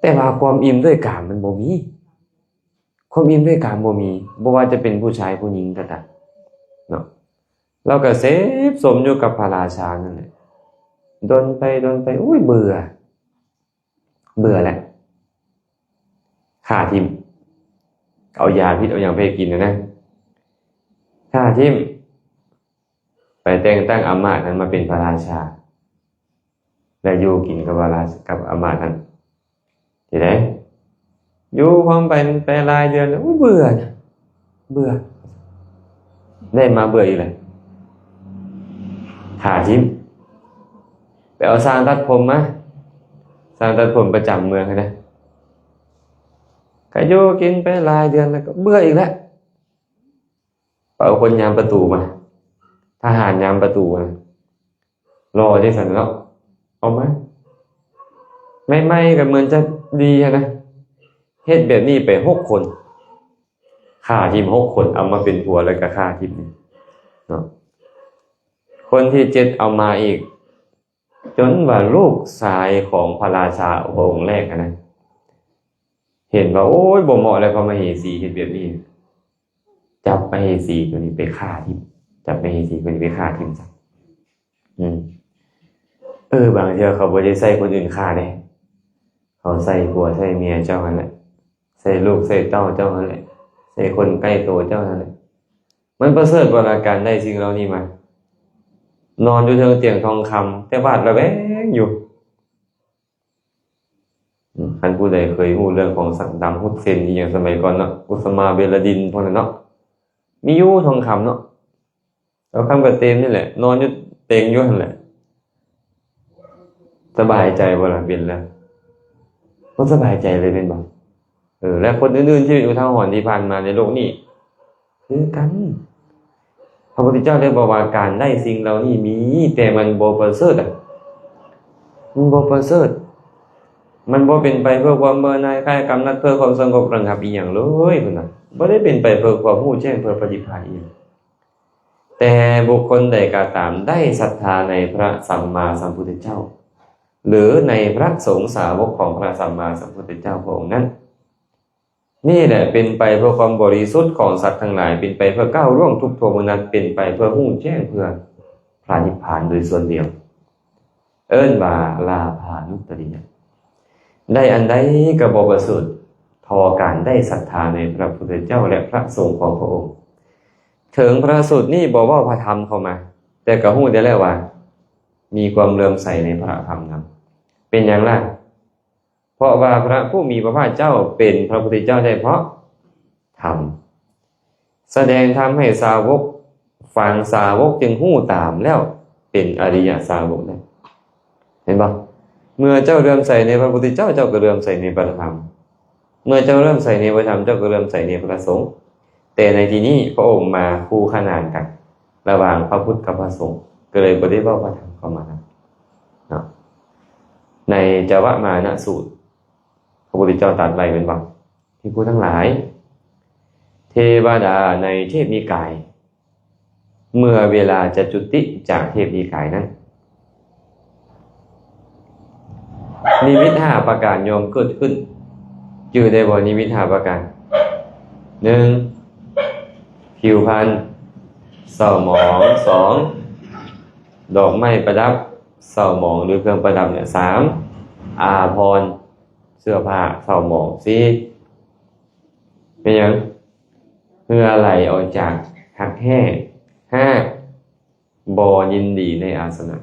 แต่ว่าความอิ่มด้วยกามมันบ่มีความอิ่มด้วยกามบ่มีบ่ว่าจะเป็นผู้ชายผู้หญิงก็ตามเนาะเราก็เสพสมอยู่กับพระราชานั่นแหละดนไปอุ้ยเบื่อแหละฆ่าทิ่มเอายาพิษเอาอย่างไปกินนะฆ่าทิ่มไปแต่งตั้งอำมาตย์นั้นมาเป็นพระราชาและอยู่กินกับพระราชากับอำมาตย์นั้นทีไหนอยู่พร้อมไปรายเดือนแล้วเบื่อได้มาเบื่ออีกเลยฆ่าทิ่มไปเอาสร้างตัดผมมาสร้างตัดผมประจำเมืองนะก็อยู่กินไปรายเดือนแล้วก็เบื่ออีกแล้วเอาคนยามประตูมาทหารยามประตูมารอที่สันเนาะเอาไหมไม่ก็เหมือนจะดีนะเฮ็ดแบบนี้ไป6 คนฆ่าทีม6 คนเอามาเป็นผัวแล้วก็ฆ่าทีมนี้เนาะคนที่7เอามาอีกจนว่าลูกชายของพระราชาพระองค์แรกนะเห็นว่าโอ้ยบ่เหมาะแล้วพระมเหสีเฮ็ดแบบนี้จับมเหสีตัวนี้ไปฆ่าทีมจับมเหสีตัวนี้ไปฆ่าทีมซะบางทีเขาบ่ได้ใส่คนอื่นฆ่าเด้เขาใส่ผัวใส่เมียเจ้านั่นแหละใส่ลูกใส่เต้าเจ้านั่นแหละใส่คนใกล้ตัวเจ้านั่นแหละมันประเสริฐกว่าการได้สิ่งเหล่านี้มานอนอยู่เทิงเตียงทองคำแต่วาดระแวงอยู่ท่านผู้ใดเคยรู้เรื่องของสักดำฮุดเซนอย่างสมัยก่อนเนาะอุสมาเบนลาดินพวกนั้นเนาะมีอยู่ทองคำเนาะเอาคำกับเต็มนี่แหละนอนอยู่เตียงอยู่นั่นแหละสบายใจเวลาเป็นแล้วก็สบายใจเลยเป็นบ่และคนอื่นๆที่อยู่ทางหอนที่ผ่านมาในโลกนี้คือกันพระพุทธเจ้าได้บอกว่าการได้สิ่งเหล่านี้มีแต่มันบ่ประเสริฐมันบ่ประเสริฐมันบ่เป็นไปเพื่อความเบื่อหน่ายคลายกำหนัดเพื่อความสงบระงับอีหยังเลยพุ่นน่ะบ่ได้เป็นไปเพื่อความรู้แจ้งเพื่อปฏิภาณอีหยังแต่บุคคลใดก็ตามได้ศรัทธาในพระสัมมาสัมพุทธเจ้าหรือในพระสงฆ์สาวกของพระสัมมาสัมพุทธเจ้าพระองค์นั้นนี่แหละเป็นไปเพื่อความบริสุทธิ์ของสัตว์ทั้งหลายเป็นไปเพื่อก้าวล่วงทุกโทมนัสเป็นไปเพื่อรู้แจ้งเพื่อพระนิพพานโดยส่วนเดียวเอิ้นว่าลาภานุตติยะได้อันใดก็บ่ประเสริฐทอการได้ศรัทธาในพระพุทธเจ้าและพระสงฆ์ของพระองค์ถึงพระสูตรนี้บอกว่าพระธรรมเข้ามาแต่ก็รู้ได้แล้วว่ามีความเลื่อมใสในพระธรรมนั้นเป็นอย่างไรเพราะว่าพระผู้มีพระภาคเจ้าเป็นพระพุทธเจ้าได้เพราะธรรมแสดงธรรมให้สาวกฟังสาวกจึงรู้ตามแล้วเป็นอริยสาวกได้เห็นบ่เมื่อเจ้าเลื่อมใสในพระพุทธเจ้าเจ้าก็เลื่อมใสในพระธรรมเมื่อเจ้าเลื่อมใสในพระธรรมเจ้าก็เลื่อมใสในพระสงฆ์แต่ในที่นี้พระองค์มาคู่ขนานกันระหว่างพระพุทธกับพระสงฆ์ก็เลยบ่ได้เว้าพระธรรมเข้ามาเนาะในจวมานะสูตรพระพุทธเจ้าตรัสไว้เป็นว่าภิกษุทั้งหลายเทวดาในเทพนิกายเมื่อเวลาจะจุติจากเทพนิกายนั้นนิมิต5ประการย่อมเกิดขึ้นชื่อได้บ่นิมิต5ประการ 1. ผิวพรรณเศร้าหมอง 2. ดอกไม้ประดับเศร้าหมองหรือเครื่องประดับเนี่ย 3. อาภรณ์เสื้อผ้าเศร้าหมอง 4. เป็นยังเหงื่อไหลออกจากหักแห้ง 5. บ่ยินดีในอาสนะ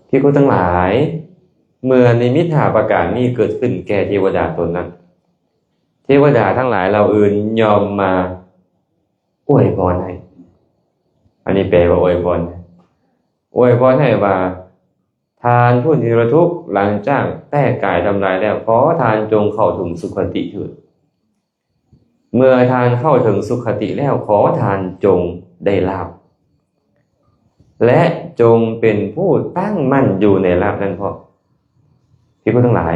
ภิกษุทั้งหลายเมื่อนิมิต5ประการนี้เกิดขึ้นแก่เทวดาตนนั้นเทวดาทั้งหลายเราอื่นยอมมาอวยพรให้อันนี้แปลว่าอวยพรให้ว่าทานผู้นิรทุกข์หลังจากแตกกายทำลายแล้วขอทานจงเข้าถึงสุคติเถิดเมื่อทานเข้าถึงสุคติแล้วขอทานจงได้ลาภ และจงเป็นผู้ตั้งมั่นอยู่ในลาภนั้นเพราะภิกษุทั้งหลาย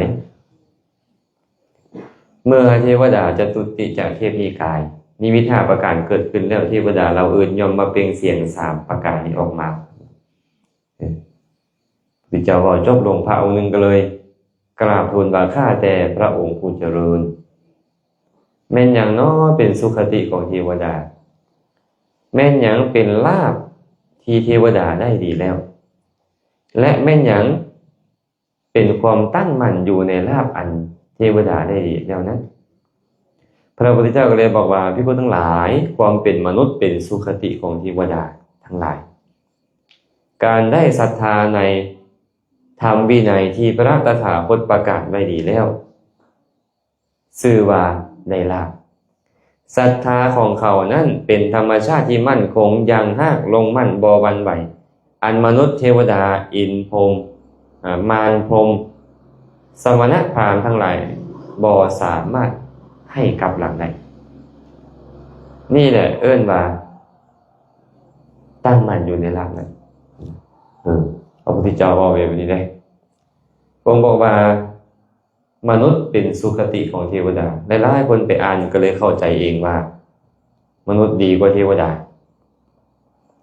เมื่อเทวดาจตุติจากเทพีกายนิมิต5ประการเกิดขึ้นแล้วเทวดาเราอื่นย่อมมาเปล่งเสียง3ประการนี้ออกมาพระเจ้าว่าจบลงพระองค์หนึ่งก็เลยกราบทูลว่าข้าแต่พระองค์ผู้เจริญแม่นอย่างน้อเป็นสุขติของเทวดาแม่นอย่างเป็นลาภที่เทวดาได้ดีแล้วและแม่นอย่างเป็นความตั้งมั่นอยู่ในลาภอันเทวดาได้ดีแล้วนั้นพระพุทธเจ้าก็เลยบอกว่าภิกษุทั้งหลายความเป็นมนุษย์เป็นสุขติของเทวดาทั้งหลายการได้ศรัทธาในธรรมวินัยที่พระตถาคตประกาศไว้ดีแล้วชื่อว่าได้ลาภศรัทธาของเขานั่นเป็นธรรมชาติที่มั่นคงยังหากลงมั่นบ่หวั่นไหวอันมนุษย์เทวดาอินทร์พรหมมารพรหมสมณพราหมณ์ทั้งหลายบ่สามารถให้กลับหลังได้นี่แหละเอิ้นว่าตั้งมั่นอยู่ในลาภนั้นพระพุทธเจ้าว่าไว้แบบนี้ได้พระองค์บอกว่ามนุษย์เป็นสุขติของเทวดาหลายๆคนไปอ่านก็เลยเข้าใจเองว่ามนุษย์ดีกว่าเทวดา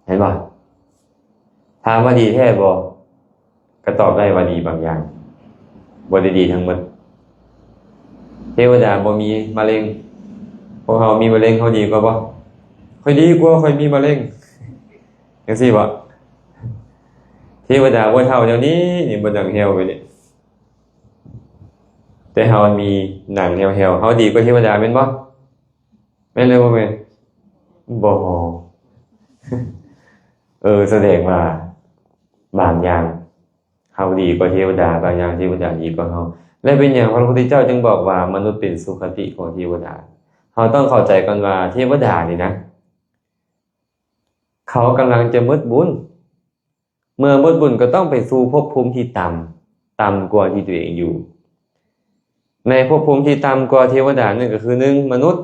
เห็นป่ะถามว่าดีแท้บ่ก็ตอบได้ว่าดีบางอย่างบ่ได้ดีทั้งหมดเทวดาบ่มีมะเร็งพวกเรามีมะเร็งเขาดีกว่าบ่ค่อยดีกว่าค่อยมีมะเร็งจังซี่บ่เทวดาบ่เท่าเดี๋ยวนี้นี่บ่ดังเหี่ยวไปนี่แต่เฮามีหนังเหี่ยวๆเฮาดีกว่าเทวดาแม่นบ่แม่นหรือบ่แม่นบ่แสดงว่าบางอย่างเฮาดีกว่าเทวดาบางอย่างเทวดาดีกว่าเฮาและเป็นอย่างพระพุทธเจ้าจึงบอกว่ามนุษย์เป็นสุขติของเทวดาเฮาต้องเข้าใจกันว่าเทวดานี่นะเขากำลังจะหมดบุญเมื่อหมดบุญก็ต้องไปสู่ภพภูมิที่ต่ำกว่าที่ตัวเองอยู่ในภพภูมิที่ต่ำกว่าเทวดานั่นก็คือ1มนุษย์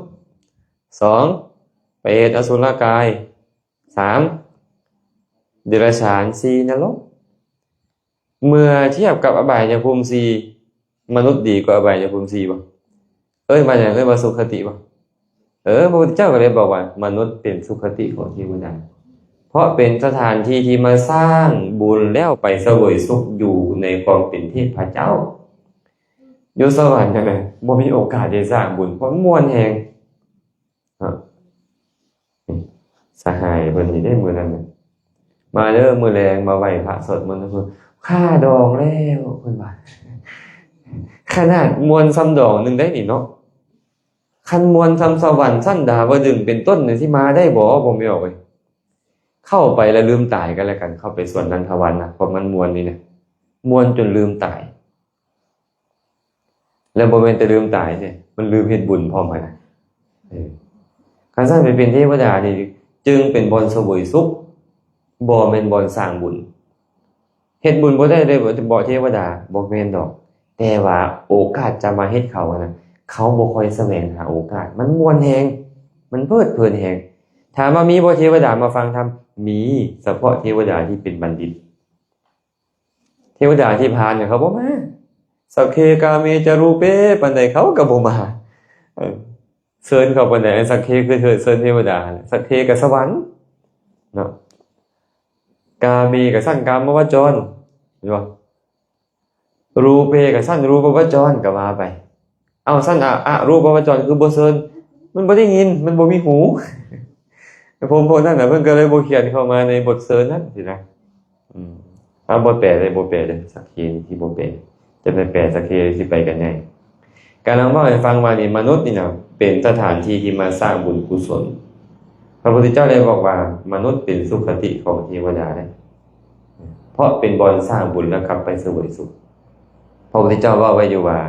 2เปรตอสุรกาย3เดรัจฉาน4นรกเมื่อเทียบกับอบายภูมิ4มนุษย์ดีกว่าอบายภูมิ4บ่มาอย่างว่าสุขติบ่พระพุทธเจ้าก็เลยบอกว่ามนุษย์เป็นสุขติของเทวดาเพราะเป็นสถานที่ที่มาสร้างบุญแล้วไปเสวยสุขอยู่ในความเป็นเทพเจ้าอยู่สวรรค์จังได๋บ่มีโอกาสได้สร้างบุญเพราะม่วนแฮงสหายเพิ่นนี่ได้มื้อนั้นมาเด้อมื้อแลงมาไหว้พระสวดมนต์เพิ่นค่าดองแล้วเพิ่นว่าขนาดมวลซ้ำดอกนึงได้นี่เนาะคันมวลซ้ำสวรรค์ชั้นดาวดึงเป็นต้นนี่สิมาได้บ่ไม่ออกเว้ยเข้าไปแล้วลืมตายกันแล้วกันเข้าไปสวนนันทวันนะเพราะมันมวลนี่นะมวลจนลืมตายแล้วบ่แม่นแต่ลืมตายเนี่ยมันลืมเฮ็ดบุญพร้อมกันนะคันซั่นไปเป็นเทวดานี่จึงเป็นบ่อนเสวยสุขบ่แม่นบ่อนสร้างบุญเฮ็ดบุญบ่ได้เลยบ่เทวดาบ่แม่นดอกแต่ว่าโอกาสจะมาเฮ็ดเขานะเขาบ่ค่อยแสวงหาโอกาสมันม่วนแฮงมันเพลิดเพลินแฮงถามว่ามีบ่เทวดามาฟังธรรมมีเฉพาะเทวดาที่เป็นบัณฑิตเทวดาที่พาลเนี่ยเขาบ่มาสักเคกาเมจารูเปปานใดเขาก็บ่มาเชิญเขาปานใดสักเคคือเชิญเทวดาสักเคก็สวรรค์เนาะกาเมก็สั้นกามวจรเห็นบ่รูเปก็สั้นรูปวจรก็ว่าไปเอาสั้นรูปวจรคือบ่เชิญมันบ่ได้ยินมันบ่มีหูผมพวกนั้นน่ะเพิ่นก็เลยบ่เขียนเข้ามาในบทเชิญนั้นสินะบ่แปลได้บ่แปลได้สักเคที่บ่แปลจะไปแปลสักเคสิไปกันไงการเอามาให้ฟังว่านี่มนุษย์นี่นะเป็นสถานที่ที่มาสร้างบุญกุศลพระพุทธเจ้าได้บอกว่ามนุษย์เป็นสุขติของเทวดาได้เพราะเป็นบ่อนสร้างบุญแล้วกลับไปเสวยสุขพระพุทธเจ้าว่าไว้อยู่ว่า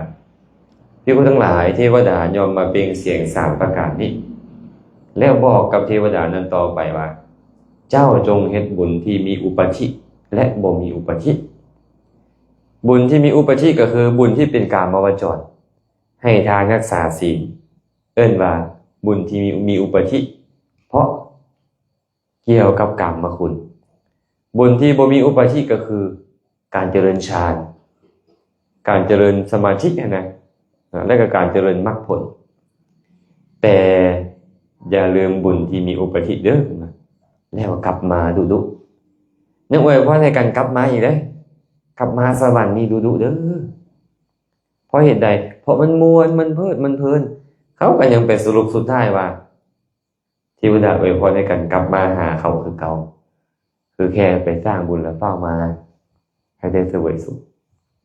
ภิกษุทั้งหลายเทวดายอมมาเปล่งเสียง3ประการนี้แล้วบอกกับเทวดานั้นต่อไปว่าเจ้าจงเฮ็ดบุญที่มีอุปธิและบ่มีอุปธิบุญที่มีอุปธิก็คือบุญที่เป็นกามวจรให้ทานรักษาศีลเอิ้นว่าบุญที่มีอุปธิเพราะเกี่ยวกับกามคุณ บุญที่บ่มีอุปาทิก็คือการเจริญฌานการเจริญสมาธินะและก็การเจริญมรรคผลแต่อย่าลืมบุญที่มีอุปาทิเด้อแล้วกลับมาดุนึกไว้ว่าในการกลับมาอีกเด้กลับมาสวรรค์นี่ดุเด้อเพราะเหตุใดเพราะมันมวนมันเพลิดมันเพลินเขาก็ยังเป็นสรุปสุดท้ายว่าเทวดาอวยพรในการกลับมาหาเขาคือเก่าคือแค่ไปสร้างบุญแล้วเฝ้ามาให้ได้เสวยสุข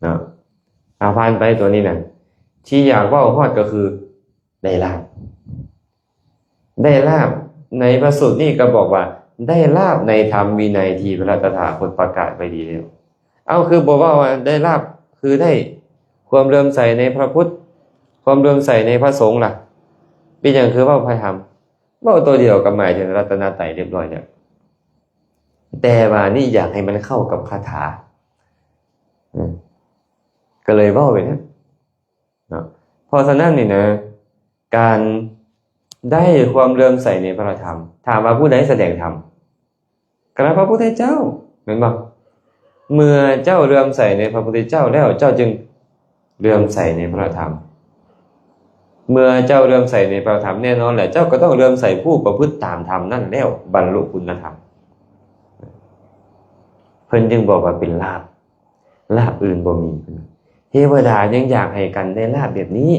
เนาะเอาผ่านไปตัวนี้นะที่อยากว่าฮอดก็คือได้ลาภในพระสูตรนี่ก็บอกว่าได้ลาภในธรรมวินัยที่พระตถาคตประกาศไปดีแล้วเอาคือบอกว่าได้ลาภคือได้ความเลื่อมใสในพระพุทธความเลื่อมใสในพระสงฆ์ล่ะเป็นอย่างคือว่าพระธรรมว่าตัวเดียวกับหมายถึงรัตนตรัยเรียบร้อยแล้วแต่ว่านี่อยากให้มันเข้ากับคาถาก็เลยว่าไปนะเพราะฉะนั้นนี่นะการได้ความเลื่อมใสในพระธรรมถามว่าผู้ใดแสดงธรรมก็พระพุทธเจ้าเห็นบ่เมื่อเจ้าเลื่อมใสในพระพุทธเจ้าแล้วเจ้าจึงเลื่อมใสในพระธรรมเมื่อเจ้าเลื่อมใสในพระธรรมแน่นอนแหละเจ้าก็ต้องเลื่อมใสผู้ประพฤติตามธรรมนั่นแล้วบรรลุคุณธรรมเพิ่นจึงบอกว่าเป็นลาภอื่นบ่มีเทวดายังอยากให้กันได้ลาภแบบนี้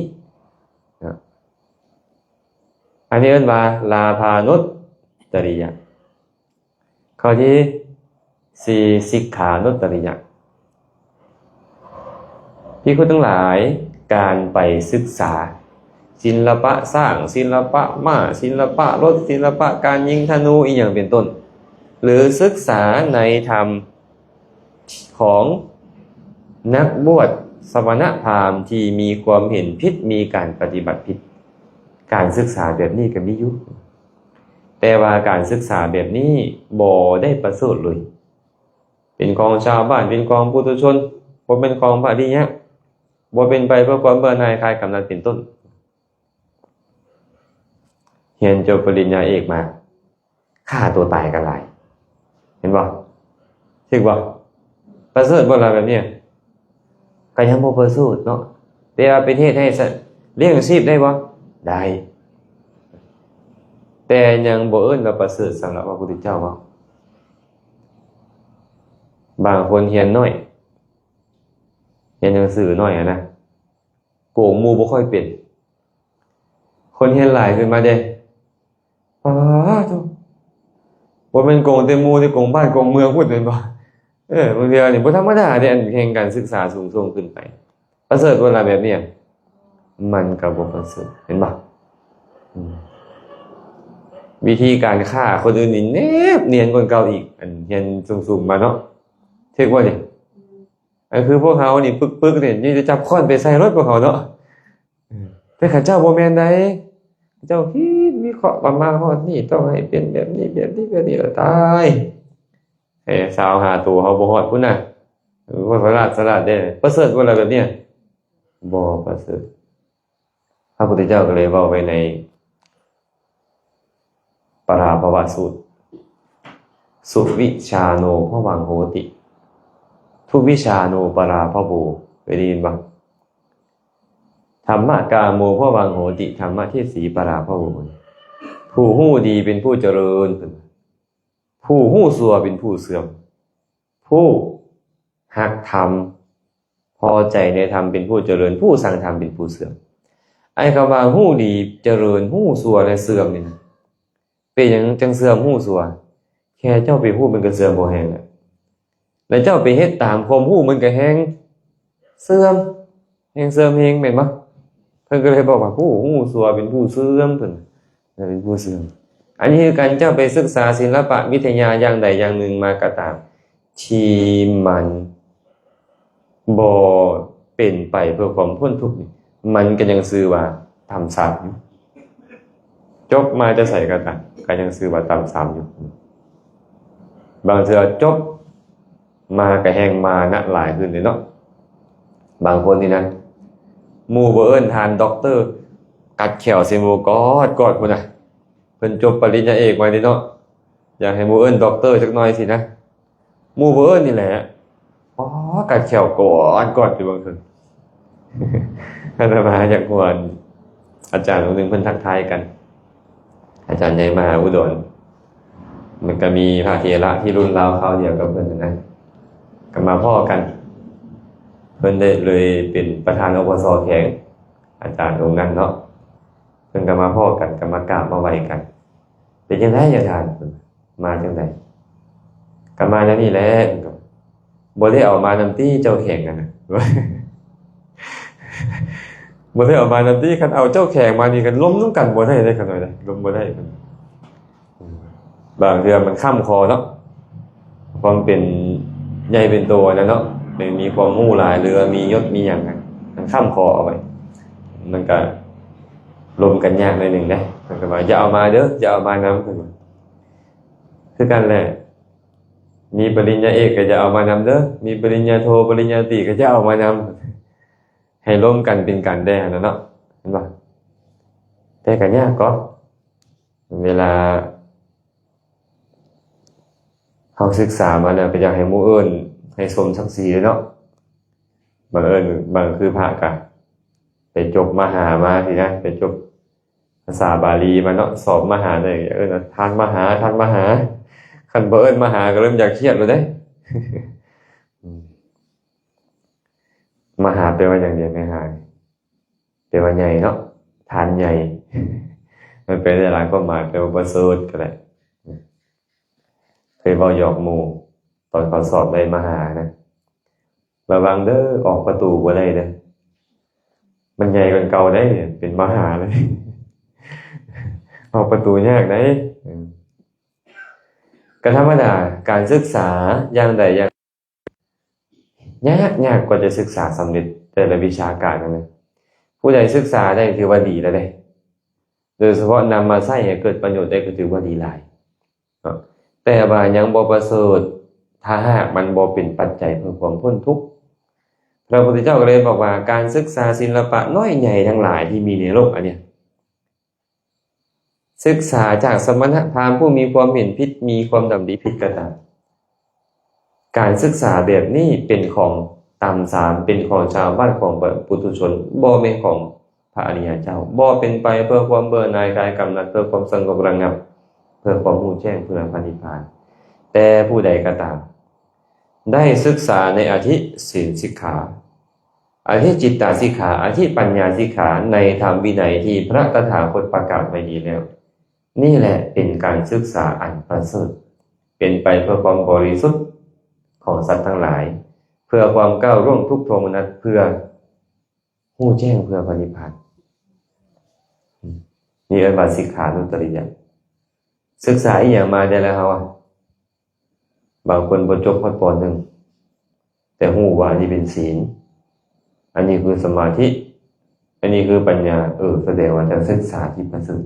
อันนี้เรียกว่าลาภานุตตริยะข้อที่4สิกขานุตตริยะพี่คุณทั้งหลายการไปศึกษาศิลปะสร้างศิลปะม้าศิลปะรถศิลปะการยิงธนูอีกอย่างเป็นต้นหรือศึกษาในธรรมของนักบวชสมณพราหมณ์ที่มีความเห็นผิดมีการปฏิบัติผิดการศึกษาแบบนี้ก็มีอยู่แต่ว่าการศึกษาแบบนี้บ่ได้ประเสริฐเลยเป็นของชาวบ้านเป็นของปุถุชนบ่เป็นของพระอริยะบ่เป็นไปเพื่อความเบื่อหน่ายคลายกำหนัดเป็นต้นเรียนจบปริญญาเอกมาฆ่าตัวตายกันหลายเห็นบ่ถึกบ่ประเสริฐบ่ล่ะแบบนี้ก็ยังบ่ประเสริฐเนาะแต่ว่าประเทศให้เลี้ยงชีพได้บ่ได้แต่ยังบ่เอิ้นว่าประเสริฐสำหรับพระพุทธเจ้าว่าบางคนเรียนน้อยเรียนหนังสือน้อยนะโกงหมู่บ่ค่อยเป็นคนเรียนหลายขึ้นมาเด้ทุกบ่แม่นโกงแต่หมู่แต่โกงบ้านโกงเมืองพูดแม่นบ่บางทีนี่บ่ธรรมดาเด้อันแห่งการศึกษาสูงส่งขึ้นไปประเสริฐเวลาแบบนี้มันก็บ่ประเสริฐเห็นบ่วิธีการฆ่าคนอื่นนี่แนบเนียนกว่าเก่าอีกอันเรียนสูงๆมาเนาะถึกว่านี่อันคือพวกเขานี่ปึกๆนี่จะจับค้อนไปใส่รถพวกเขาเนาะแต่ข้าเจ้าบ่แม่นใดเจ้าคิดวิเคราะห์ประมาณฮอดนี่ต้องให้เป็นแบบนี้แล้วตายสาวหาตัวเขาบ่ฮอดพุ่นน่ะว่าพระราชสลัดได้ประเสริฐว่าอะไรแบบเนี้ยบ่ประเสริฐพระพุทธเจ้าก็เลยเว้าไว้ในปราภวสูตรสุวิชาโนภวังโหติทุวิชาโนปราภโวไปได้ยินบ่ธรรมะกาโมภวังโหติธรรมะเทศสีปราภโวผู้ฮู้ดีเป็นผู้เจริญผู้ฮู้ชั่วเป็นผู้เสื่อมผู้หักธรรมพอใจในธรรมเป็นผู้เจริญผู้สั่งธรรมเป็นผู้เสื่อมไอ้คำว่าฮู้ดีเจริญฮู้ชั่วและเสื่อมนี่เป็นหยังจังเสื่อมฮู้ชั่วแค่เจ้าไปฮู้มันก็เสื่อมบ่แฮงแล้วเจ้าไปเฮ็ดตามความฮู้มันก็แฮงเสื่อมแม่นบ่เพิ่นก็เลยบอกว่าผู้ฮู้ชั่วเป็นผู้เสื่อมเพิ่นเป็นผู้เสื่อมอันนี้คือการเจ้าไปศึกษาศิลปะวิทยาอย่างใดอย่างหนึ่งมาก็ตามที่มันบ่เป็นไปเพื่อความพ้นทุกข์นี่มันก็ยังชื่อว่าทำซ้ำจบมาจะใส่ก็ตามก็ยังชื่อว่าทำซ้ำอยู่บางเทื่อจบมาก็แฮงมานะหลายขึ้นเลยเนาะบางคนนี่นะหมู่บ่เอิ้นทานด็อกเตอร์กัดแขวใส่หมู่กอดพุ่นน่ะเพิ่นจบปริญญาเอกไว้นี่เนาะอยากให้หมู่เอิ้นด็อกเตอร์จักหน่อยสินะ หมู่บ่เอิ้นนี่แหละอ๋อกัดแขวก่อนกอดอยู่บางคนอาตมาจากกวนอาจารย์คนหนึงเพิ่นทักทายกันอาจารย์ใหญ่มหาอุดรมันก็มีพระเถระที่รุ่นราวคราวเดียวกับเพิ่นนะก็มาพ้อกันเพิ่นได้เลยเป็นประธานอบสแข็งอาจารย์องค์นั้นเนาะเพิ่นก็มาพ้อกันก็มากราบมาไหว้กันเป็นจังได๋อาจารย์มาจังได๋ก็มาแล้วนี่แหละบ่ได้เอามานำที่เจ้าแข็งกันนะ บ่ได้เอามานำที่คันเอาเจ้าแข็งมานี่กันล้มนำกันบ่ได้คันน้อยได้ล้มบ่ได้บางเทื่อมันค้ำคอเนาะความเป็นใหญ่เป็นโตนะเนาะมีความรู้หลายหรือมียศมีหยังกันมันค้ำคอเอาไว้มันก็ล้มกันยากหน่อยนึงเด้มันก็ว่าอย่าเอามาเด้ออย่าเอามานำคือกันแหละมีปริญญาเอกก็จะเอามานำเด้อมีปริญญาโทปริญญาตรีก็จะเอามานำให้ร่วมกันเป็นกันได้นะเนาะเห็นป่ะแต่ก็ยากก็เวลาเขาศึกษามาเนี่ยก็อยากให้หมู่อื่นให้สมศักดิ์ศรีเนาะบางคือพระกะไปจบมหามาสินะไปจบภาษาบาลีมาเนาะสอบมหาได้ทานมหาคันบ่เอิ้นมหาก็เริ่มอยากเครียดแล้วเด้ มหาแปลว่าอย่างเดียวไม่หายแปลว่าใหญ่เนาะทานใหญ่ มันเป็นหลายความหมายแปลว่าประเสริฐก็ได้เคยเว้าหยอกหมู่ตอนเขาสอบได้มหานะระวังเด้อออกประตูบ่ได้เด้อมันใหญ่กว่าเก่าได้เป็นมหาเลย ออกประตูยากได้ก็ธรรมดาการศึกษาอย่างใดอย่างยากกว่าจะศึกษาสำเร็จแต่ละวิชาการนั่นเลยผู้ใดศึกษาได้ถือว่าดีแล้วเด้โดยเฉพาะนำมาใช้ให้เกิดประโยชน์ได้ก็ถือว่าดีหลายแต่ว่ายังบ่ประเสริฐถ้าหากมันบ่เป็นปัจจัยเพื่อความพ้นทุกข์พระพุทธเจ้าก็เลยบอกว่าการศึกษาศิลปะน้อยใหญ่ทั้งหลายที่มีในโลกอันเนี้ยศึกษาจากสมณพราหมณ์ผู้มีความเห็นผิดมีความดำริผิดก็ตามการศึกษาแบบนี้เป็นของตามสามเป็นของชาวบ้านของปุถุชนบ่แม่นของพระอริยเจ้าบ่เป็นไปเพื่อความเบื่อหน่ายคลายกำหนัดเพื่อความสงบระงับเพื่อความรู้แจ้งเพื่อพระนิพพานแต่ผู้ใดก็ตามได้ศึกษาในอธิศีลสิกขาอธิจิตตสิกขาอธิปัญญาสิกขาในธรรมวินัยที่พระตถาคตประกาศไว้ดีแล้วนี่แหละเป็นการศึกษาอันประเสริฐเป็นไปเพื่อความบริสุทธิ์ของสัตว์ทั้งหลายเพื่อความก้าวร่วงทุกโทมนัสเพื่อรู้แจ้งเพื่อพระนิพพานนี่เรียกว่าสิกขานุตตริยะศึกษาอีหยังมาได้แล้วครับบางคนบ่จบป.1แต่รู้ว่านี่เป็นศีลอันนี้คือสมาธิอันนี้คือปัญญาแสดงว่าจะศึกษาที่ประเสริฐ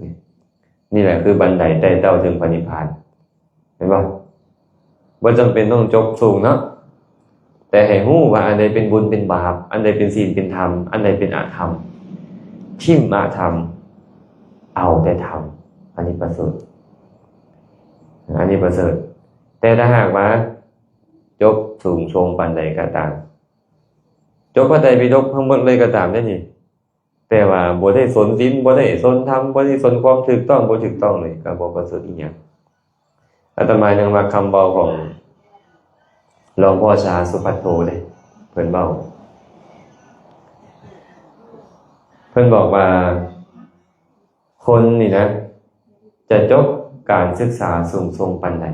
นี่แหละคือบันไดไต่เต้าถึงพระนิพพานเห็นป่ะบ่จำเป็นต้องจบสูงเนาะแต่ให้รู้ว่าอันใดเป็นบุญเป็นบาปอันใดเป็นศีลเป็นธรรมอันใดเป็นอธรรมทิ่มอธรรมเอาแต่ธรรมอันนี้ประเสริฐแต่ถ้าหากว่าจบสูงทรงปานใดก็ตามจบพระไตรปิฎกทั้งหมดเลยก็ตามได้นี่แต่ว่าบ่ได้สนศีลบ่ได้สนธรรมบ่ได้สนความถูกต้องบ่ถูกต้องเลยก็บ่ประเสริฐอีหยังอาตมายังมาคำเบาของหลวงพ่อชาสุภัทโทเด้เพิ่นเว้าเพิ่นบอกว่าคนนี่นะจะจบการศึกษาสูงทรงปานใด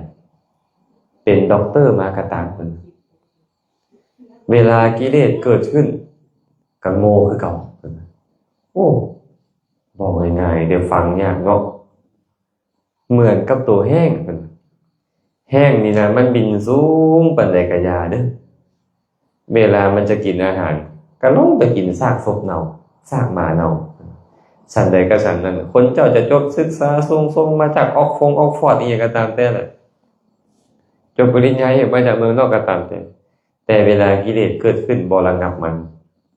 เป็นด็อกเตอร์มากระตามเพิ่นเวลากิเลสเกิดขึ้นก็โง่คือเก่าโอ้บอกง่ายๆเดี๋ยวฟังยากเนาะเหมือนกับตัวแห้งเพิ่นแห้งนี่นะมันบินสูงปานใดก็อย่าเด้อเวลามันจะกินอาหารก็ลงไปกินซากศพเน่าซากหมาเน่าฉันใดก็ฉันนั้นคนเจ้าจะจบศึกษาทรงมาจากออกฟอร์ดอีหยังก็ตามแต่แหละจบปริญญาเอกมาจากเมืองนอกก็ตามแต่เวลากิเลสเกิดขึ้นบ่ระงับมัน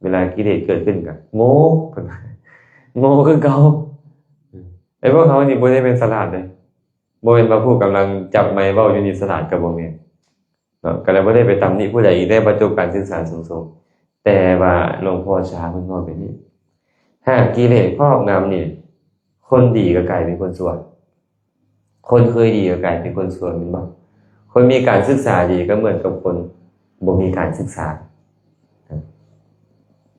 เวลากิเลสเกิดขึ้นก็โง่คือเก่าไอ้พวกเขานี่บ่ได้เป็นสลาดเลยบ่แม่นว่าผู้กำลังจับไมค์เว้าอยู่นี่สลาดก็บ่แม่น เนาะก็เลยบ่ได้ไปตำหนิผู้ใดอีกได้ประจบการศึกษาสูงๆแต่ว่าหลวงพ่อชาเพิ่นว่าแบบนี้หากกิเลสครอบงำนี่คนดีก็กลายเป็นคนชั่วคนเคยดีก็กลายเป็นคนชั่วแม่นบ่คนมีการศึกษาดีก็เหมือนกับคนบ่มีการศึกษา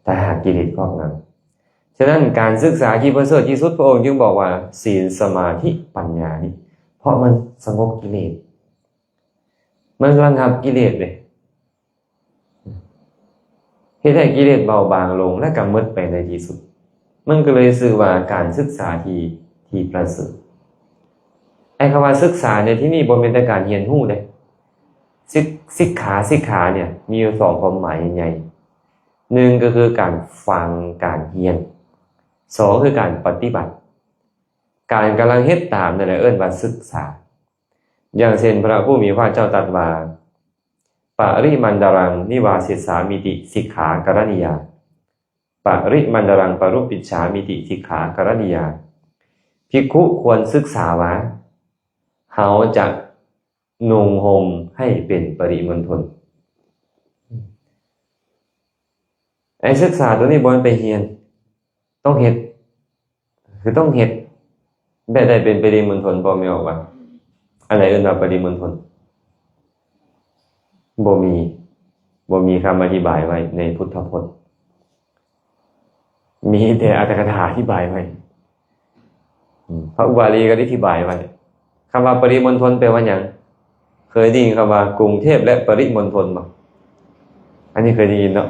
แต่หากกิเลสครอบงำฉะนั้นการศึกษาที่ประเสริฐที่สุดพระองค์จึงบอกว่าศีลสมาธิปัญญานี่เพราะมันสงบกิเลสมันระงับกิเลสเลยเฮ็ดให้กิเลสเบาบางลงและก็หมดไปในที่สุดมันก็เลยชื่อว่าการศึกษาที่ประเสริฐไอ้คำว่าศึกษาในที่นี้บ่แม่นแต่การเรียนรู้เด้สิกขาเนี่ยมีอยู่2ความหมายใหญ่ๆ1ก็คือการฟังการเรียน2คือการปฏิบัติการกำลังเฮ็ดตามนั่นแหละเอิ้นว่าศึกษาอย่างเช่นพระผู้มีพระเจ้าตรัสว่าปริมันดรังนิวาสิสามิติสิกขากรณียาปริมันดรังปรุปปิชฌามิติสิกขากรณียาภิกขุควรศึกษาว่าเขาจะนุ่งห่มให้เป็นปริมณฑลไอ้ศึกษาตัวนี้บ่ไปเรียนต้องเฮ็ดคือต้องเฮ็ดแบบได้เป็นปริมณฑลพอไม่ออกว่าอะไรเอิ้นว่าปริมณฑลบ่มีคำอธิบายไว้ในพุทธพจน์มีแต่อรรถกถาอธิบายไว้พระอุบาลีก็ได้อธิบายไว้คำว่าปริมณฑลแปลว่าหยังเคยได้ยินคำว่ากรุงเทพและปริมณฑลบ่อันนี้เคยได้ยินเนาะ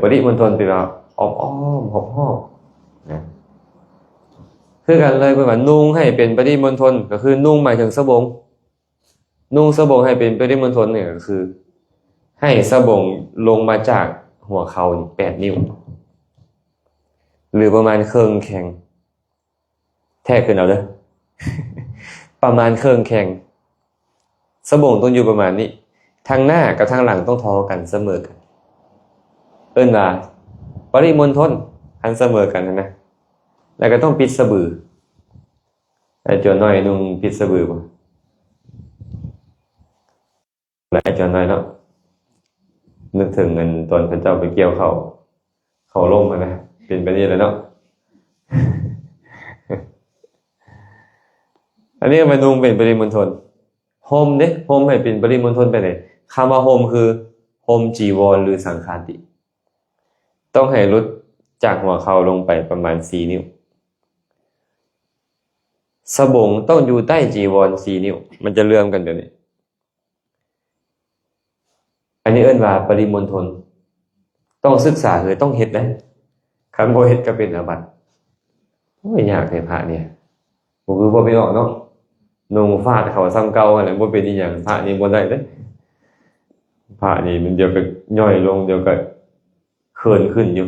ปริมณฑลแปลว่าอ้อมๆหอบๆนะคือกันเลยเพิ่นว่านุ่งให้เป็นปริมณฑลก็คือนุ่งหมายถึงสบงนุ่งสบงให้เป็นปริมณฑลเนี่ยก็คือให้สบงลงมาจากหัวเข่านี่8นิ้วหรือประมาณครึ่งแข้งแท้ขึ้นเอาเด้อ ประมาณครึ่งแข้งสบงต้องอยู่ประมาณนี้ทางหน้ากับทางหลังต้องเท่ากันเสมอกันเอิ้นว่าปริมณฑลอันเสมอกันนะแล้วก็ต้องปิดสะบือไอ้จวนน้อยนุ่งปิดสะบือบ่แล้วไอ้จวนน้อยเนาะนึกถึงเงินตอนพระเจ้าไปเกี่ยวเขาล่มนะเป็นไปนี่เลยเนาะ อันนี้มานุ่งเป็นปริมณฑลห่มเด้ห่มให้เป็นปริมณฑลไปไหนคำว่าห่มคือห่มจีวรหรือสังฆาติต้องให้ลดจากหัวเข่าลงไปประมาณ4นิ้วสบงต้องอยู่ใต้จีวร4นิ้วมันจะเลื่อมกันแบบนี้อันนี้เอิ้นว่าปริมณฑลต้องศึกษาคือต้องเฮ็ดนะคันบ่เฮ็ดก็เป็นอาบัติโอ้ยยากในพระเนี่ยบ่คือบ่ไปออกเนาะนุ่งฟาดเขาซ้ำเก่าอันนั้นบ่เป็นอีหยังพระนี่บ่ได้เด้พระนี่มันเดี๋ยวก็ย่อยลงเดี๋ยวก็เขินขึ้นอยู่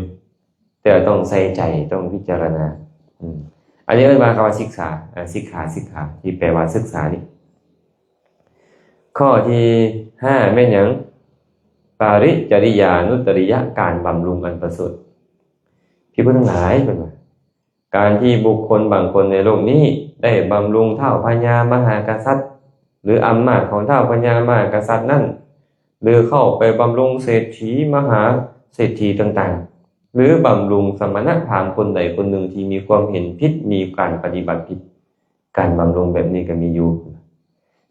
แต่ต้องใส่ใจต้องพิจารณาอันนี้เรียกว่าคำว่าสิกขาสิกขาที่แปลว่าศึกษานี่ข้อที่5แม่นหยังปาริจริยานุตริยะการบำรุงอันประเสริฐพี่ผู้ทั้งหลายเป็นว่าการที่บุคคลบางคนในโลกนี้ได้บำรุงท้าวพญามหากษัตริย์หรืออำนาจของท้าวพญามหากษัตริย์นั่นหรือเข้าไปบำรุงเศรษฐีมหาเศรษฐีต่างๆหรือบำรุงสมณพราหมณ์คนใดคนหนึ่งที่มีความเห็นผิดมีการปฏิบัติผิดการบำรุงแบบนี้ก็มีอยู่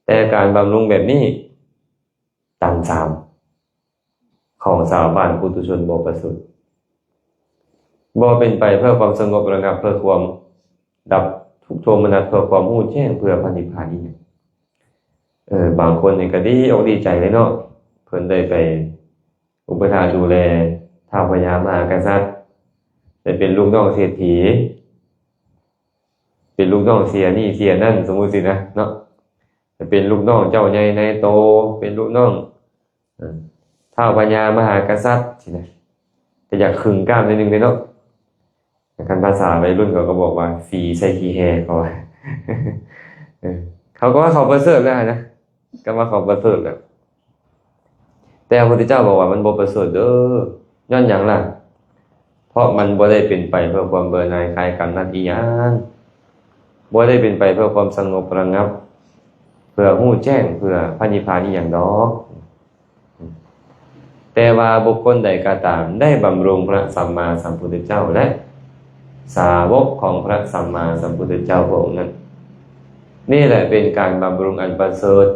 แต่การบำรุงแบบนี้ต่ำสามของชาวบ้านปุถุชนบ่ประเสริฐบ่เป็นไปเพื่อความสงบระงับเพื่อความดับทุกโทมนัสเพื่อความรู้แจ้งเพื่อพระนิพพานนี่บางคนนี่ก็ดีอกดีใจเลยเนาะเพิ่นได้ไปอุปถัมภ์ดูแลท้าวพญามหากษัตริย์ได้เป็นลูกน้องเศรษฐีเป็นลูกน้องเสียนี่เสียนั่นสมมุติสินะเนาะจะเป็นลูกน้องเจ้าใหญ่นายโตเป็นลูกน้องท้าวพญามหากษัตริย์สินะแต่อยากขึงกล้ามนิดนึงเลยเนาะการภาษาวัยรุ่นเขาก็บอกว่าฟรีใส่ขี้แฮเขาว่า เขาก็ว่าเขาประเสริฐแล้วนะก็ว่าเขาประเสริฐแล้วแต่พระพุทธเจ้าบอกว่ามันบ่ประเสริฐเด้อย้อนหยังล่ะเพราะมันบ่ได้เป็นไปเพื่อความเบื่อหน่ายคลายกำหนัดอีหยังบ่ได้เป็นไปเพื่อความสงบระงับเพื่อรู้แจ้งเพื่อพระนิพพานอีหยังดอก แต่ว่าบุคคลใดก็ตามได้บำรุงพระสัมมาสัมพุทธเจ้าและสาวกของพระสัมมาสัมพุทธเจ้าพระองค์นั้นนี่แหละเป็นการบำรุงอันประเสริฐ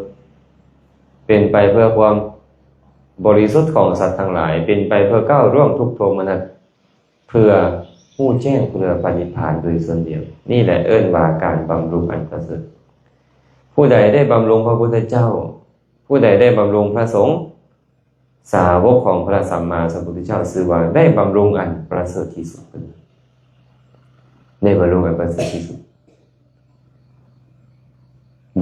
เป็นไปเพื่อความบริสุทธิ์ของสัตว์ทั้งหลายเป็นไปเพื่อก้าวร่วงทุกโทมนัสเพื่อผู้แจ้งเพื่อปณิพพานโดยส่วนเดียวนี่แหละเอิ้นว่าการบำรุงอันประเสริฐผู้ใดได้บำรุงพระพุทธเจ้าผู้ใดได้บำรุงพระสงฆ์สาวกของพระสัมมาสัมพุทธเจ้าชื่อว่าได้บำรุงอันประเสริฐที่สุดได้บำรุงอันประเสริฐที่สุด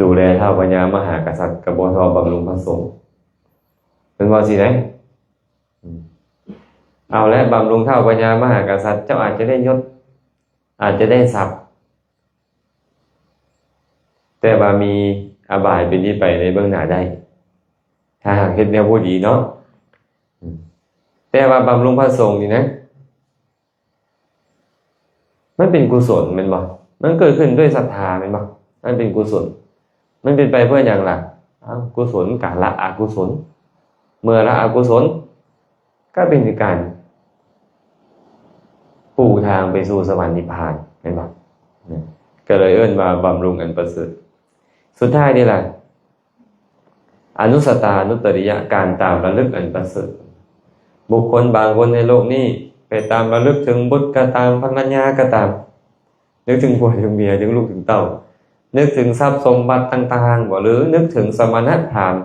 ดูแลเท่าปัญญามหากษัตริย์กบฏบำรุงพระสงฆ์เป็นว่าสิไหนเอาและบำรุงเท่าปัญญามหากษัตริย์เจ้าอาจจะได้ยศอาจจะได้ทรัพย์แต่ว่ามีอบายเป็นที่ไปในเบื้องหน้าได้ถ้าหากเฮ็ดแนวบ่ดีเนาะแต่ว่าบำรุงพระสงฆ์นี่นะมันเป็นกุศลแม่นบ่มันเกิดขึ้นด้วยศรัทธาแม่นบ่มันเป็นกุศลมันเป็นไปเพื่ออย่างหลักกุศลกับละอกุศลเมื่อละอกุศลก็เป็นการปูทางไปสู่สวรรค์นิพพานเห็นบ่ก็เลยเอิ้นว่าบำรุงอันประเสริฐสุดท้ายนี่แหละอนุสตานุตริยะการตามระลึกอันประเสริฐบุคคลบางคนในโลกนี้ไปตามระลึกถึงบุตรก็ตามภรรยาก็ตามนึกถึงผัวถึงเมียถึงลูกถึงเต้านึกถึงทรัพย์สมบัติต่างๆบ่หรือนึกถึงสมณพราหมณ์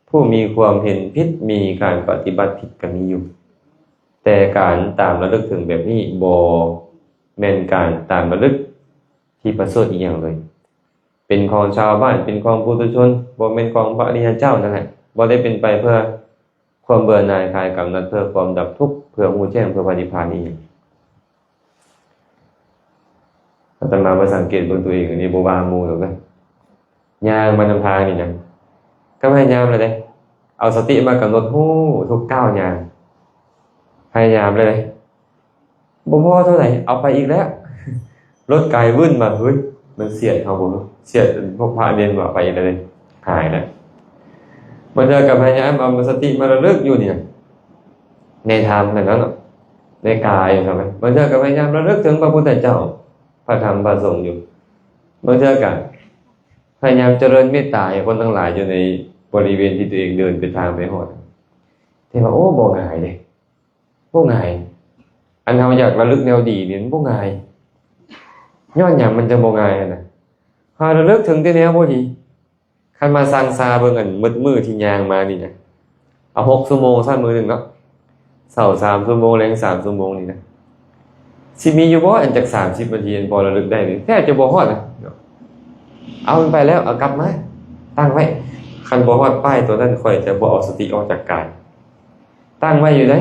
ผู้มีความเห็นผิดมีการปฏิบัติผิดก็มีอยู่แต่การตามระลึกถึงแบบนี้บ่แม่นการตามระลึกที่ประเสริฐอีกอย่างเลยเป็นของชาวบ้านเป็นของปุถุชนบ่แม่นของพระอริยเจ้านั่นแหละบ่ได้เป็นไปเพื่อความเบื่อหน่ายคลายกำหนัดเพื่อความดับทุกข์เพื่อรู้แจ้งเพื่อปฏิภาณนี้อาตมาสังเกตบนตัวเองอันนี้บ่ว่าหมู่หรอกนะย่างมานำทางนี่นะก็พยายามเลยเด้เอาสติมากำหนดฮู้ทุกก้าวย่างพยายามเลยบ่พอเท่าไหร่เอาไปอีกแล้วรถไกลวุ่นมาเฮ้ยมันเสียดเขาบ่เสียดพวกพระเนรว่าไปเลยหายแล้วมันจะกับพยายามเอาสติมาระลึกอยู่เนี่ยในธรรมนั่นน่ะในกายใช่มั้ยมันจะกับพยายามระลึกถึงพระพุทธเจ้าพระธรรมพระสงฆ์อยู่มันจะกับพยายามเจริญเมตตาให้คนทั้งหลายอยู่ในบริเวณที่ตัวเองเดินไปทางไปฮอดแต่ว่าโอ้บ่ง่ายเด้บ่ง่ายอันเฮาอยากระลึกแนวดีนี่มันบ่ง่ายย้อนหยังมันจะบ่ง่ายน่ะหาระลึกถึงแต่แนวบ่ดีคันมาสั่งซาเบิ่งอันมืดๆที่ย่างมานี่นะเอา6ชั่วโมงซั่นมื้อนึงเนาะเช้า3ชั่วโมงแลง3ชั่วโมงนี่นะสิมีอยู่บ่อันจัก30นาทีพอระลึกได้นี่แทบจะบ่ฮอดนะเอามันไปแล้วเอากลับมาตั้งไว้คันบ่ฮอดป้ายตัวนั้นค่อยจะบ่เอาสติออกจากกายตั้งไว้อยู่ได้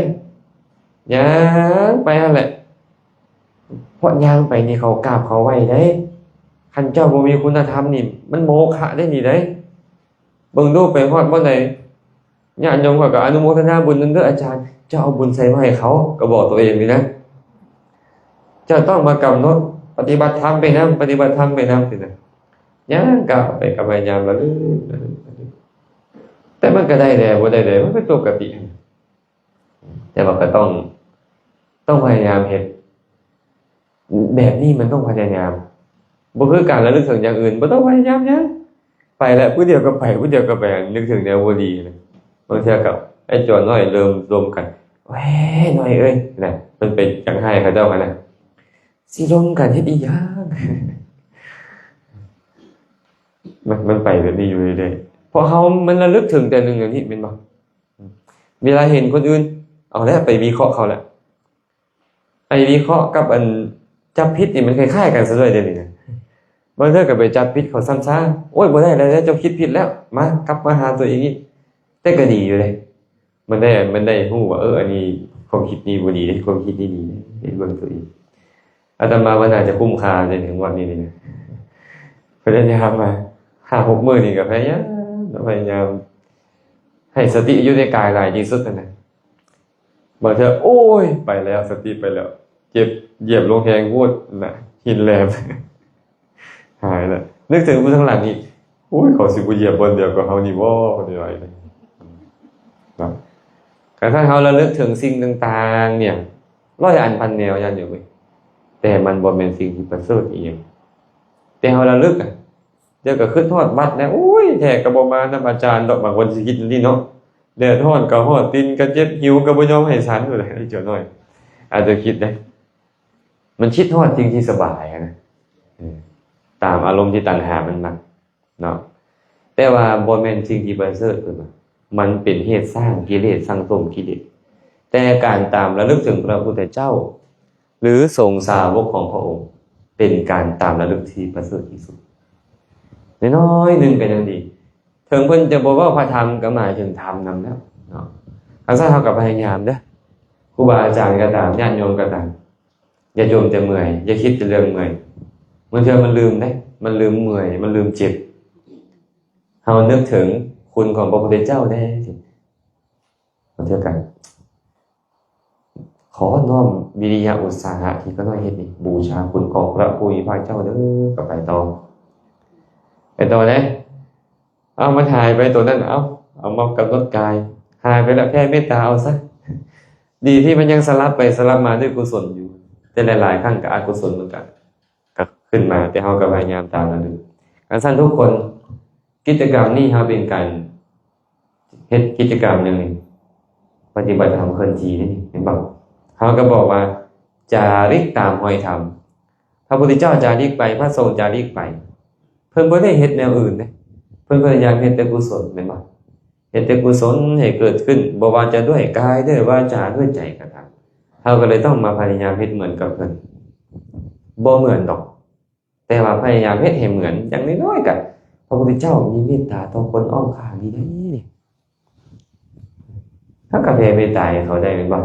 ย่างไปนั่นแหละเพราะย่างไปนี่เขากราบเขาไหว้ได้คันเจ้าบ่มีคุณธรรมนี่มันโมฆะได้นี่ได้เบิ่งดูไปฮอดบ่ได้ญาติโยมก็อนุโมทนาบุญนั้นเด้ออาจารย์เจ้าเอาบุญใส่มาให้เขาก็บอกตัวเองนี่นะเจ้าต้องมากำหนดปฏิบัติธรรมไปนำปฏิบัติธรรมไปนำสินะย่างก้าวไปกับพยายามระลึกแต่มันก็ได้แหละบ่ได้เลยมันเป็นปกติแต่ว่าก็ต้องพยายามเฮ็ดแบบนี้มันต้องพยายามบ่คือการระลึกถึงอย่างอื่นบ่ต้องพยายามหยังไปแล้วผู้เดียวก็ไปผู้เดียวก็ไปนึกถึงแนวบ่ดีนะบางเทื่อก็ไอ้จวนน้อยเริ่มรวมกันเว้ยน้อยเอ้ยน่ะมันไปจังไห้เขาเจ้ากันน่ะสิรวมกันเฮ็ดอีหยังมันไปแบบนี้อยู่เรื่อยๆเพราะเขามันระลึกถึงแต่หนึ่งอย่างนี้เป็นบ่เวลาเห็นคนอื่นเอาแล้วไปวิเคราะห์เขาแหละไอ้วิเคราะห์กับอันจับผิดนี่มันคล้ายๆกันซะด้วยเด้นี่นะบางเทื่อก็ไปจับผิดเขาซ้ำๆโอ๊ยบ่ได้แล้วเจ้าคิดผิดแล้วมากลับมาหาตัวเองอีกแต่ก็ดีอยู่เลยมันได้ฮู้ว่าอันนี้ความคิดนี้บ่ดีเด้ความคิดนี้ดีเด้เบิ่งตัวเองอาตมาว่าน่าจะคุ้มค่าจนถึงวันนี้นี่นะพยายามมา5-6 มื้อนี่ก็พยายามให้สติอยู่ในกายหลายที่สุดนั่นน่ะบางเทื่อโอ้ยไปแล้วสติไปแล้วเจ็บเหยียบลงแฮงวูดน่ะหินแหลมหายแล้วนึกถึงผู้ข้างหลังนี่โอ้ยเขาสิบ่เหยียบบนเดียวกับเฮานี่บ่ได้ไหวเลยครับ กระทั่งเขาระลึกถึงสิ่งต่างๆเนี่ยร้อยอันพันแนวยันอยู่เว้ยแต่มันบ่เป็นสิ่งที่ประเสริฐอีกแต่เขาระลึกเดี๋ยวก็ขึ้นทอดบัดแล้วโอ้ยแท้ก็บ่มานำอาจารย์ดอกบางคนสิคิดนี่เนาะเดือดร้อนก็ฮอดตีนก็เจ็บหิวก็บ่ยอมให้ฉันอยู่เลยเจ้าน้อยอาจจะคิดได้มันคิดทอดจริงที่สบายนะตามอารมณ์ที่ตัณหามันมักเนาะแต่ว่าบ่แม่นสิ่งที่ประเสริฐเพิ่นว่ามันเป็นเหตุสร้างกิเลสสร้างสมกิเลสแต่การตามระลึกถึงพระพุทธเจ้าหรือสงฆ์สาวกของพระองค์เป็นการตามระลึกที่ประเสริฐที่สุดน้อยๆนึงเป็นอย่างดีถึงเพิ่นจะบอกว่าพระธรรมก็หมายถึงธรรมนำแล้วเนาะถ้าเท่ากับพยายามเด้อครูบาอาจารย์ก็ตามญาติโยมก็ตามอย่าโยมจะเมื่อยอย่าคิดจะเรื่องเมื่อยบางทีมันลืมได้มันลืมเมื่อยมันลืมเจ็บเฮานึกถึงคุณของพระพุทธเจ้าได้สิมาเท่ากันขอน้อมวิริยะอุตสาหะที่ก็น้อยเฮ็ดนี่บูชาคุณของพระผู้มีพระเจ้าเด้อก็ไปต่อเลยเอามาถ่ายไปตัวนั้นเอามากำหนดกายหายไปแล้วแค่เมตตาเอาซะดีที่มันยังสลับไปสลับมาด้วยกุศลอยู่แต่หลายๆครั้งก็อกุศลเหมือนกันก็ขึ้นมาแต่เฮาก็พยายามตามระลึกการสั่นทุกคนกิจกรรมนี้เฮาเป็นการเฮ็ดกิจกรรมนึงปฏิบัติธรรมเคลื่อนที่นี่เห็นบ่เฮาก็บอกว่าจาริกตามรอยธรรมพระพุทธเจ้าจาริกไปพระสงฆ์จาริกไปเพิ่นบ่ได้เฮ็ดแนวอื่นเด้เพิ่นพยายามเฮ็ดแต่กุศลแม่นบ่เฮ็ดแต่กุศลให้เกิดขึ้นบ่ว่าจะด้วยกายด้วยวาจาด้วยใจก็ตามเฮาก็เลยต้องมาพยายามเฮ็ดเหมือนกับเพิ่นบ่เหมือนดอกแต่ว่าพยายามเฮ็ดให้เหมือนอย่างน้อยๆก็พระพุทธเจ้ามีเมตตาต่อคนอ้อมข้างนี่ได้ถ้าก็แผ่เมตตาให้เขาได้แม่นบ่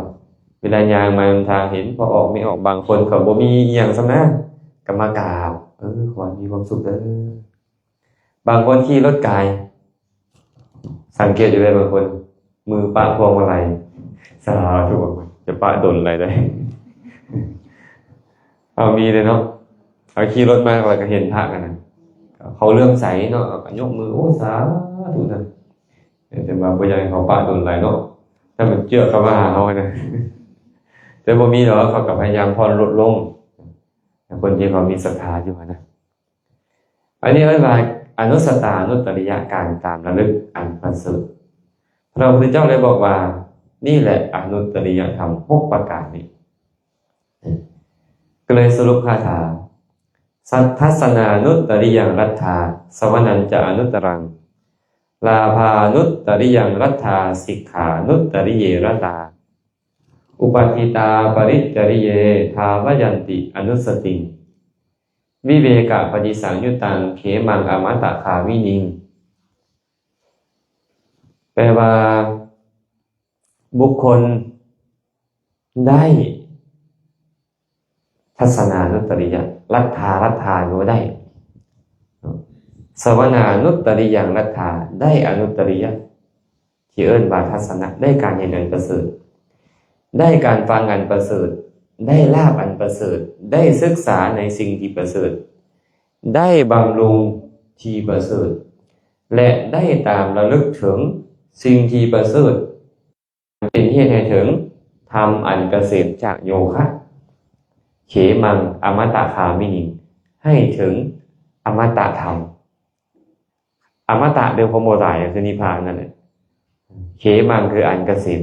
เวลาย่างมาทางเห็นพอออกไม่ออกบางคนเขาบ่มีอีหยังซะนะก็มากราบขอให้มีความสุขเด้อบางคนขี่รถกายสังเกตอยู่เลยบางคนมือปะพวงมาลัยสาธุจะปะดนอะไรได้เอามีเลยเนาะเอาขี่รถมาเราก็เห็นพระกันนะเขาเลื่อมใสเนาะก็ยกมือโอ้สาธุนะแต่บางคนยังเขาปะดนอะไรเนาะถ้ามันเจือกเข้ามาหาเขานะแต่บ่มีหรอกเขาก็พยายามผ่อนลดลงคนที่เขามีศรัทธาอยู่นะอันนี้เรียกว่าอนุสตานุตริยการตามระลึกอันประเสริฐพระพุทธเจ้าเลยบอกว่านี่แหละอนุตริยธรรม6ประการนี้ก็เลยสรุปคาถาสัทธัสสนานุตริยังรัตถาสวนัญจะอนุตรังลาภานุตริยังรัตถาสิกขานุตริเยรตาอุปทิตาปริจริเยทาวยันติอนุสติวิเวกะปฏิสังยุตังเขมังอมตะคาวินิงแปลว่าบุคคลได้ทัศนานุตริยะรัตถาโนได้สวนานุตริยังรัตถาได้อนุตริยะที่เอิ้นว่าทัศนะได้การเห็นอันประเสริฐได้การฟังอันประเสริฐได้ลาภอันประเสริฐได้ศึกษาในสิ่งที่ประเสริฐได้บำรุงที่ประเสริฐและได้ตามระลึกถึงสิ่งที่ประเสริฐเป็นเหตุให้ถึงธรรมอันเกษมจากโยคะเขมังอมตะคามินิให้ถึงอมตะธรรมอมตะเดิมพโมตายคือนิพพานนั่นแหละเขมังคืออันเกษม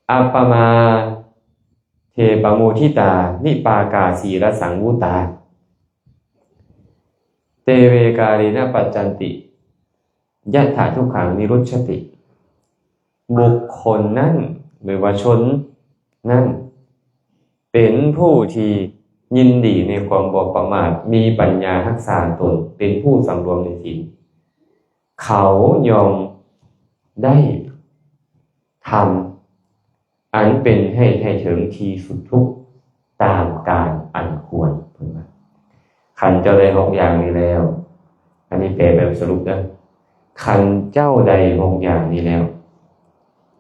อัปปมาเทปโมทิตานิปากาสีรสังวุตาเตเวกาลินะปัจจันติยัตถาทุกขังนิรุชติบุคคลนั้นหรือว่าชนนั้นเป็นผู้ที่ยินดีในความบ่ประมาทมีปัญญารักษาตนเป็นผู้สำรวมในศีลเขายอมได้ทำอันเป็นให้ถึงที่สุดทุกตามการอันควรเพิ่นว่าขันเจ้าใด6อย่างนี้แล้วอันนี้แปลแบบสรุปนะขันเจ้าใด6อย่างนี้แล้ว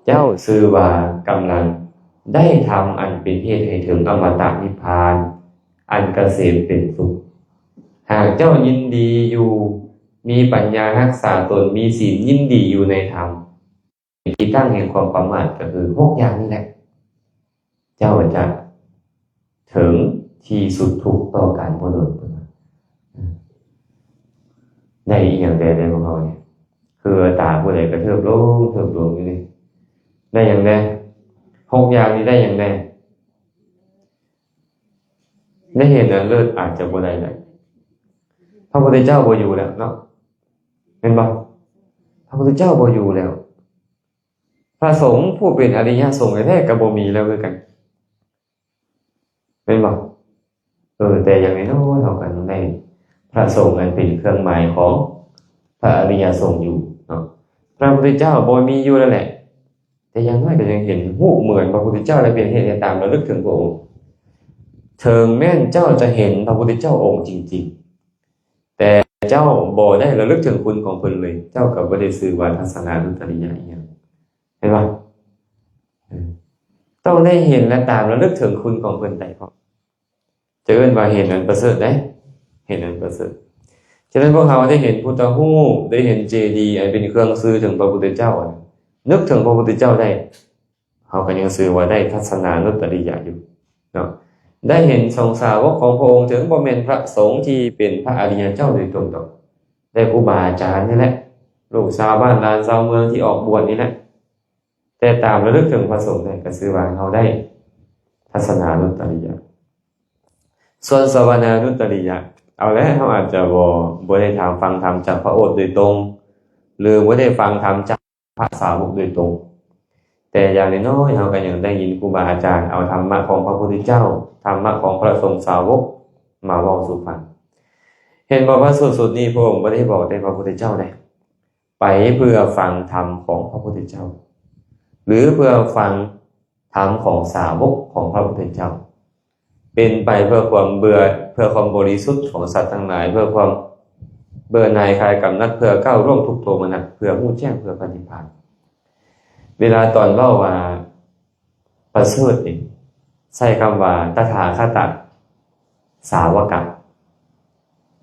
เจ้าชื่อว่ากำลังได้ทำอันเป็นเหตุให้ถึงอมตะนิพพานอันเกษมเป็นสุขหากเจ้ายินดีอยู่มีปัญญารักษาตนมีศีลยินดีอยู่ในธรรม ที่ตั้งแห่งความประมาทก็คือหกอย่างนี้แหละเจ้าจะถึงที่สุดทุกข์ต่อการบ่หลุดได้อีกอย่างใดในของเราเนี่ยคือตาผู้ใดกระเทิบลงอยู่นี่ได้อย่างใดหกอย่างนี้ได้อย่างใดได้เห็นแล้วเลิศอาจจะบ่ได้เลยพระพุทธเจ้าบ่อยู่แล้วเนาะเห็นบ่พระพุทธเจ้าบ่อยู่แล้วพระสงฆ์ผู้เป็นอริยสงฆ์แท้ๆก็บ่มีแล้วคือกันเป็นบ่แต่อย่างน้อยเท่ากันในพระสงฆ์นั้นเป็นเครื่องหมายของพระอริยสงฆ์อยู่เนาะพระพุทธเจ้าบ่มีอยู่แล้วแหละแต่อย่างน้อยก็ยังเห็นรูปเหมือนพระพุทธเจ้าและเป็นเหตุให้ตามระลึกถึงพระองค์ถึงแม้นเจ้าจะเห็นพระพุทธเจ้าองค์จริงๆแต่เจ้าบ่ได้ระลึกถึงคุณของเพิ่นเลยเจ้าก็บ่ได้ชื่อว่าทัศนานุตริยะอีหยังเห็นบ่ต้องได้เห็นและตามระลึกถึงคุณของเพิ่นได้เพราะจะเอิ้นว่าเห็นนั้นประเสริฐได้เห็นนั้นประเสริฐฉะนั้นพวกเราได้เห็นพุทธรูปได้เห็นเจดีย์อันเป็นเครื่องสื่อถึงพระพุทธเจ้านึกถึงพระพุทธเจ้าได้เขาก็ยังสื่อว่าได้ทัศนานุตริยะอยู่เนาะได้เห็นสงสาวกของพระองค์ถึงบ่แม่นพระสงฆ์ที่เป็นพระอริยเจ้าโดยตรงดอกได้ครูบาอาจารย์นี่แหละลูกชาวบ้านลานชาวเมืองที่ออกบวชนี่แหละแต่ตามระลึกถึงพระสงฆ์ได้ก็สื่อว่าเขาได้ทัศนานุตริยะส่วนสวนานุตริยะเอาแล้วเขาอาจจะบ่ได้ฟังธรรมจากพระโอษฐ์โดยตรงหรือบ่ได้ฟังธรรมจากพระสาวกโดยตรงแต่อย่างน้อยๆเราก็ยังได้ยินครูบาอาจารย์เอาธรรมะของพระพุทธเจ้าธรรมะของพระสงฆ์สาวกมาเว้าสู่ฟังเห็นบอกว่าสุดๆนี้พระองค์บ่ได้บอกแต่พระพุทธเจ้าได้ไปเพื่อฟังธรรมของพระพุทธเจ้าหรือเพื่อฟังธรรมของสาวกของพระพุทธเจ้าเป็นไปเพื่อความเบื่อเพื่อความบริสุทธิ์ของสัตว์ทั้งหลายเพื่อความเบื่อหน่ายคลายกำหนัดเพื่อก้าวร่วงทุกโทมนัสเพื่อรู้แจ้งเพื่อปฏิภาณเวลาตอนเล่าว่าประเสริฐนี่ใช้คำว่าตถาคตสาวกะ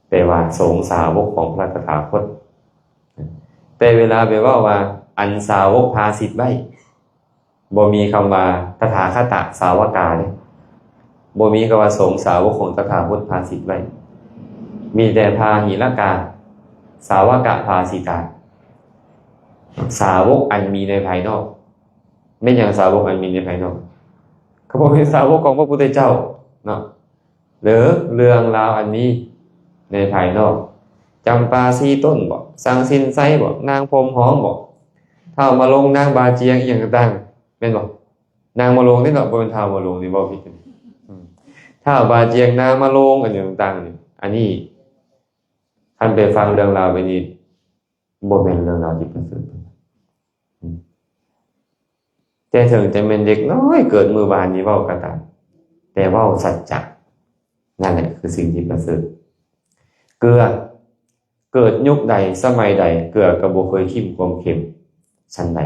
แปลว่าสงฆ์สาวกของพระตถาคตแต่เวลาไปว่าอันสาวกพาสิทธิ์ไว้บ่มีคำว่าตถาคตสาวกาเลยบ่มีคำว่าสงฆ์สาวกของตถาคตพาสิทธิ์ไว้มีแต่พาหิรกาสาวกะพาสิตาสาวกอันมีในภายนอกไม่อย่างสาวกอันมีในภายนอกเขาบอกเป็นสาวกของพระพุทธเจ้าเนาะหรือเรื่องราวอันนี้ในภายนอกจำปาซีต้นบอกสังสินไซบอกนางพรมหอมบอกเท้ามาลงนางบาเจียงอีกอย่างต่างๆเป็นบอกนางมาลงนี่เนาะบนเท้ามาลงนี่บอกผิดเท้าบาเจียงนางมาลงอันอย่างต่างๆนี่อันนี้ท่านไปฟังเรื่องราวไปนี่บ่เป็นเรื่องราวที่ประเสริฐแต่ถึงจะเป็นเด็กน้อยเกิดมือบานนี้เว้าก็ตามแต่เว้าสัจจะนั่นแหละคือสิ่งที่ประเสริฐเกลือเกิดยุคใดสมัยใดเกลือก็บ่เคยขิ้มความเค็มชั้นใด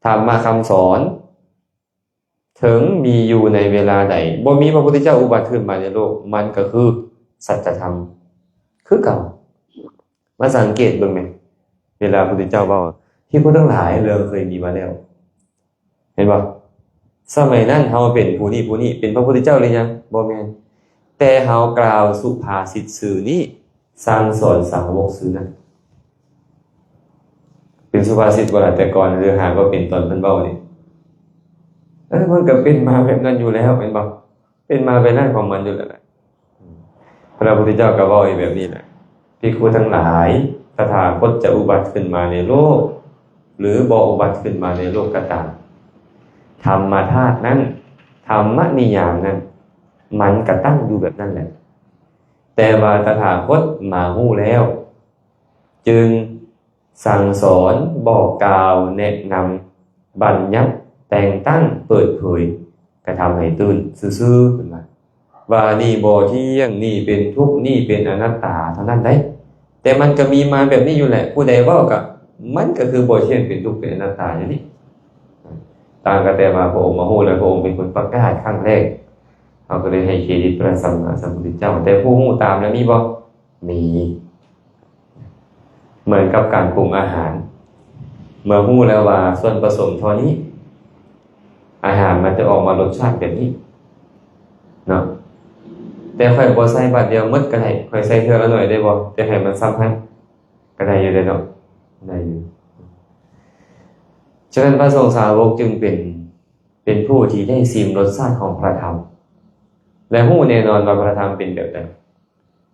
ธรรมะคำสอนถึงมีอยู่ในเวลาใดบ่มีพระพุทธเจ้าอุบัติขึ้นมาในโลกมันก็คือสัจธรรมคือเก่ามาสังเกตเบิ่งแม่เวลาพระพุทธเจ้าเว้าที่ผู้ทั้งหลายเรื่องเคยมีมาแล้วเห็นบ่สมัยนั้นเฮาเป็นผู้นี้เป็นพระพุทธเจ้าหรือยังบ่แม่นแต่เฮากล่าวสุภาษิตสื่อนี้สั่งสอนสาวกสื่อนั้นเป็นสุภาษิตบ่ล่ะแต่ก่อนหรือหากว่าเป็นตอนเพิ่นเว้านี่มันก็เป็นมาแบบนั้นอยู่แล้วเป็นบ่เป็นมาแบบนั้นของมันอยู่แล้วแหละพระพุทธเจ้าก็เว้าแบบนี้แหละภิกขุทั้งหลายตถาคตจะอุบัติขึ้นมาในโลกหรือบ่อุบัติขึ้นมาในโลกก็ตามธรรมธาตุนั้นธรรมนิยามนั้นมันก็ตั้งอยู่แบบนั้นแหละแต่ว่าตถาคตมาฮู้แล้วจึงสั่งสอนบอกกล่าวแนะนำบัญญัติแต่งตั้งเปิดเผยกระทำให้ตื่นซื่อๆขึ้นมาว่านี่บ่เที่ยงนี่เป็นทุกข์นี่เป็นอนัตตาเท่านั้นได้แต่มันก็มีมาแบบนี้อยู่แหละผู้ใดเว้าก็มันก็คือบ่เที่ยงเป็นทุกข์เป็นอนัตตาอย่างนี้ต่างกันแต่มาพระองค์มาฮู้แล้วพระองค์เป็นคนประกาศครั้งแรกเขาก็เลยให้เครดิตพระสัมมาสัมพุทธเจ้าแต่ผู้ฮู้ตามแล้วมีบ่มีเหมือนกับการปรุงอาหาร เมื่อรู้แล้วว่าส่วนผสมเท่านี้อาหารมันจะออกมารสชาติแบบนี้เนาะแต่ค่อยบ่ใส่บาดเดียวหมดก็ได้ค่อยใส่เทื่อละหน่อยได้บ่แต่ให้มันสัมพันธ์ก็ได้อยู่เด้เนาะได้อยู่ฉะนั้นพระสงฆ์สาวกจึงเป็นผู้ที่ได้ชิมรสชาติของพระธรรมและรู้แน่นอนว่าพระธรรมเป็นแบบใด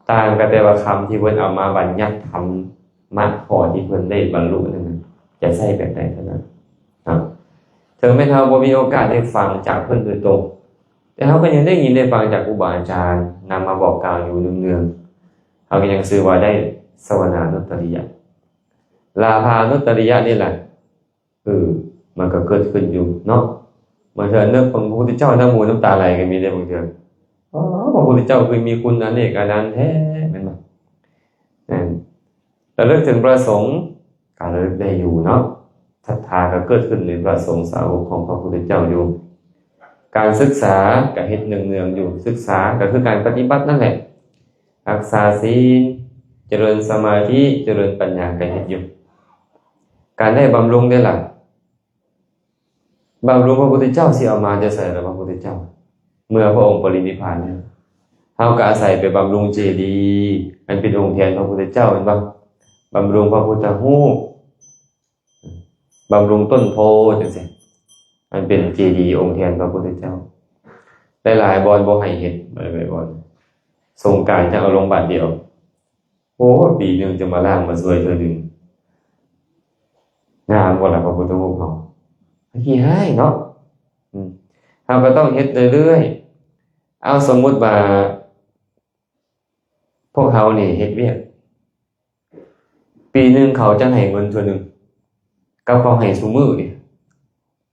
ต่างกันแต่ว่าคำที่เพิ่นเอามาบัญญัติธรรมมัดพอที่เพิ่นได้บรรลุนั่นน่ะจะใส่แบบใดเท่านั้นครับถึงแม้เราบ่มีโอกาสได้ฟังจากเพิ่นโดยตรงแต่เราก็ยังได้ยินได้ฟังจากครูบาอาจารย์นำมาบอกกล่าวอยู่เนืองๆเราก็ยังชื่อว่าได้สวนานุตตริยะลาภานุตตริยะนี่แหละมันก็เกิดขึ้นอยู่เนาะบางเทื่อนึกของพระพุทธเจ้าน้ำมูกน้ำตาไหลก็มีได้บางเทื่อพระพุทธเจ้าคือมีคุณอันเอกอนันต์แท้แม่นบ่ระลึกถึงประสงค์การระลึกได้อยู่เนาะศรัทธาก็เกิดขึ้นในประสงค์สาวกของพระพุทธเจ้าอยู่การศึกษาก็เฮ็ดเนืองๆอยู่ศึกษาก็คือการปฏิบัตินั่นแหละรักษาศีลเจริญสมาธิเจริญปัญญาก็เฮ็ดอยู่การได้บำรุงได้ล่ะบำรุงพระพุทธเจ้าสิเอามาจะใส่พระพุทธเจ้าเมื่อพระองค์ปรินิพพานแล้วเฮาก็อาศัยไปบำรุงเจดีย์อันเป็นองค์แทนพระพุทธเจ้าเห็นบ่บำรุงพระพุทธรูปบำรุงต้นโพจังซี่อันเป็นเจดีย์องค์แทนพระพุทธเจ้าหลายๆบ่อนบ่ให้เฮ็ดหลายๆบ่อนสงกรานต์จะเอาลงบาทเดียวโอ้ปีนึงจะมาล้างมาสวยเทื่อนึงงามบ่ล่ะพระพุทธรูปเฮาขี้หายเนาะเราก็ต้องเฮ็ดเรื่อยๆเอาสมมุติว่าพวกเขานี่เฮ็ดเวียกปีนึงเขาจะให้เงินเทื่อนึงกับเขาให้ซุมื้อนี่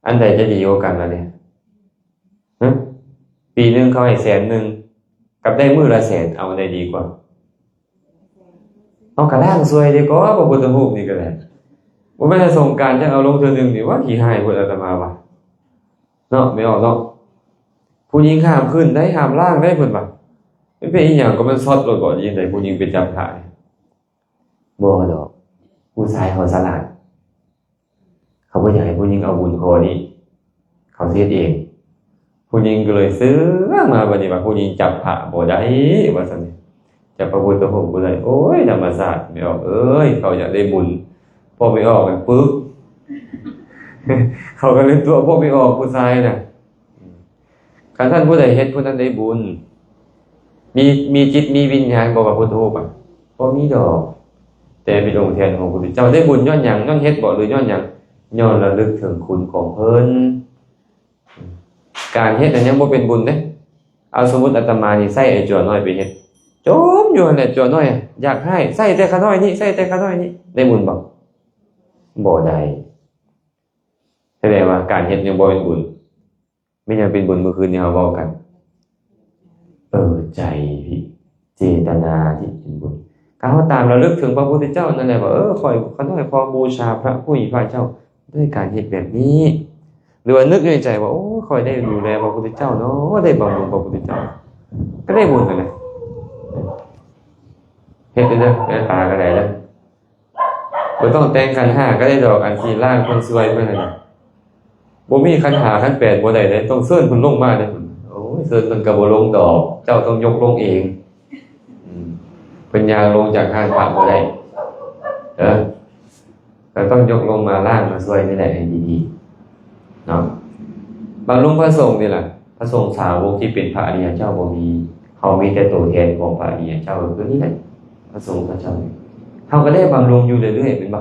อันใดจะดีกว่ากันล่ะเนี่ยปีนึงเขาให้100,000กับได้มื้อละ100,000เอาได้ดีกว่าเอากระล่างซวยดีกว่าพระพุทธรูปนี่ก็ได้บ่แม่นสงกรานต์จะเอาลงเทื่อนึงนี่ว่าขี้หายพุ่นอาตมาว่าเนาะไม่ออกเนาะผู้หญิงห้ามขึ้นได้ห้ามล่างได้เพิ่นว่ามันเป็นอีหยังก็มันซอดรถบ่ยิงได้ผู้หญิงไปจับถ่ายบ่ดอกผู้ชายเขาฉลาดเขาบ่อยากให้ผู้หญิงเอาบุญข้อนี้เขาเฮ็ดเองผู้หญิงก็เลยซื้อมาบัดนี้ว่าผู้หญิงจับพระบ่ได้ว่าซั่นจับพระพุทธรูปบ่ได้โอ้ยธรรมศาสตร์ไม่ออกเอ้ยเขาอยากได้บุญพอไม่ออกกันปึ๊บ เขาก็เลยตัวพวกไม่ออกผู้ชายน่ะคันท่านผู้ใดเฮ็ดผู้นั้นได้บุญมีจิตมีวิญญาณบ่ว่าพุทธรูปอ่ะบ่มีดอกแต่เป็นองค์แทนของพระพุทธเจ้าได้บุญย้อนหยังย้อนเฮ็ดบ่หรือย้อนหยังย้อนระลึกถึงคุณของเพิ่นการเฮ็ดอันยังบ่เป็นบุญเด้เอาสมมุติอาตมานี่ใส่ไอ้จั่วน้อยไปเฮ็ดจมอยู่นั่นแหละจั่วน้อยอยากให้ใส่แต่ขาน้อยนี่ใส่แต่ขาน้อยนี่ได้บุญบ่ได้แสดงว่าการเฮ็ดยังบ่เป็นบุญไม่ยังเป็นบุญเมื่อคืนนี้เราเว้ากันใจที่เจตนาที่เป็นบุญการตามระลึกถึงพระพุทธเจ้านั่นแหละว่าข่อยขอน้อยพอบูชาพระผู้มีพระเจ้าด้วยการเฮ็ดแบบนี้หรือว่านึกในใจว่าโอ้ข่อยได้ดูแลพระพุทธเจ้าเนาะได้บำรุงพระพุทธเจ้าก็ได้บุญกันเลยเฮ็ดเด้อแม่ตาก็ได้แล้วบ่ต้องแต่งขันธ์5ก็ได้ดอกอันที่ล่างคนสวยเพิ่นน่ะบ่มีขันธ์5ขันธ์8บ่ได้เด้ต้องเชิญเพิ่นลงมาเด้โอ้ยเชิญเพิ่นก็บ่ลงดอกเจ้าต้องยกลงเองเพิ่นย่างลงจากข้างพระบ่ได้ก็ต้องยกลงมาล่างมาสวยนี่แหละให้ดีๆเนาะบำรุงพระสงฆ์นี่ล่ะพระสงฆ์สาวกที่เป็นพระอริยเจ้าบ่มีเขามีแต่ตัวแทนของพระอริยเจ้าคือนี่แหละพระสงฆ์พระเจ้าเฮาก็ได้บำรุงอยู่เรื่อยๆเป็นบ่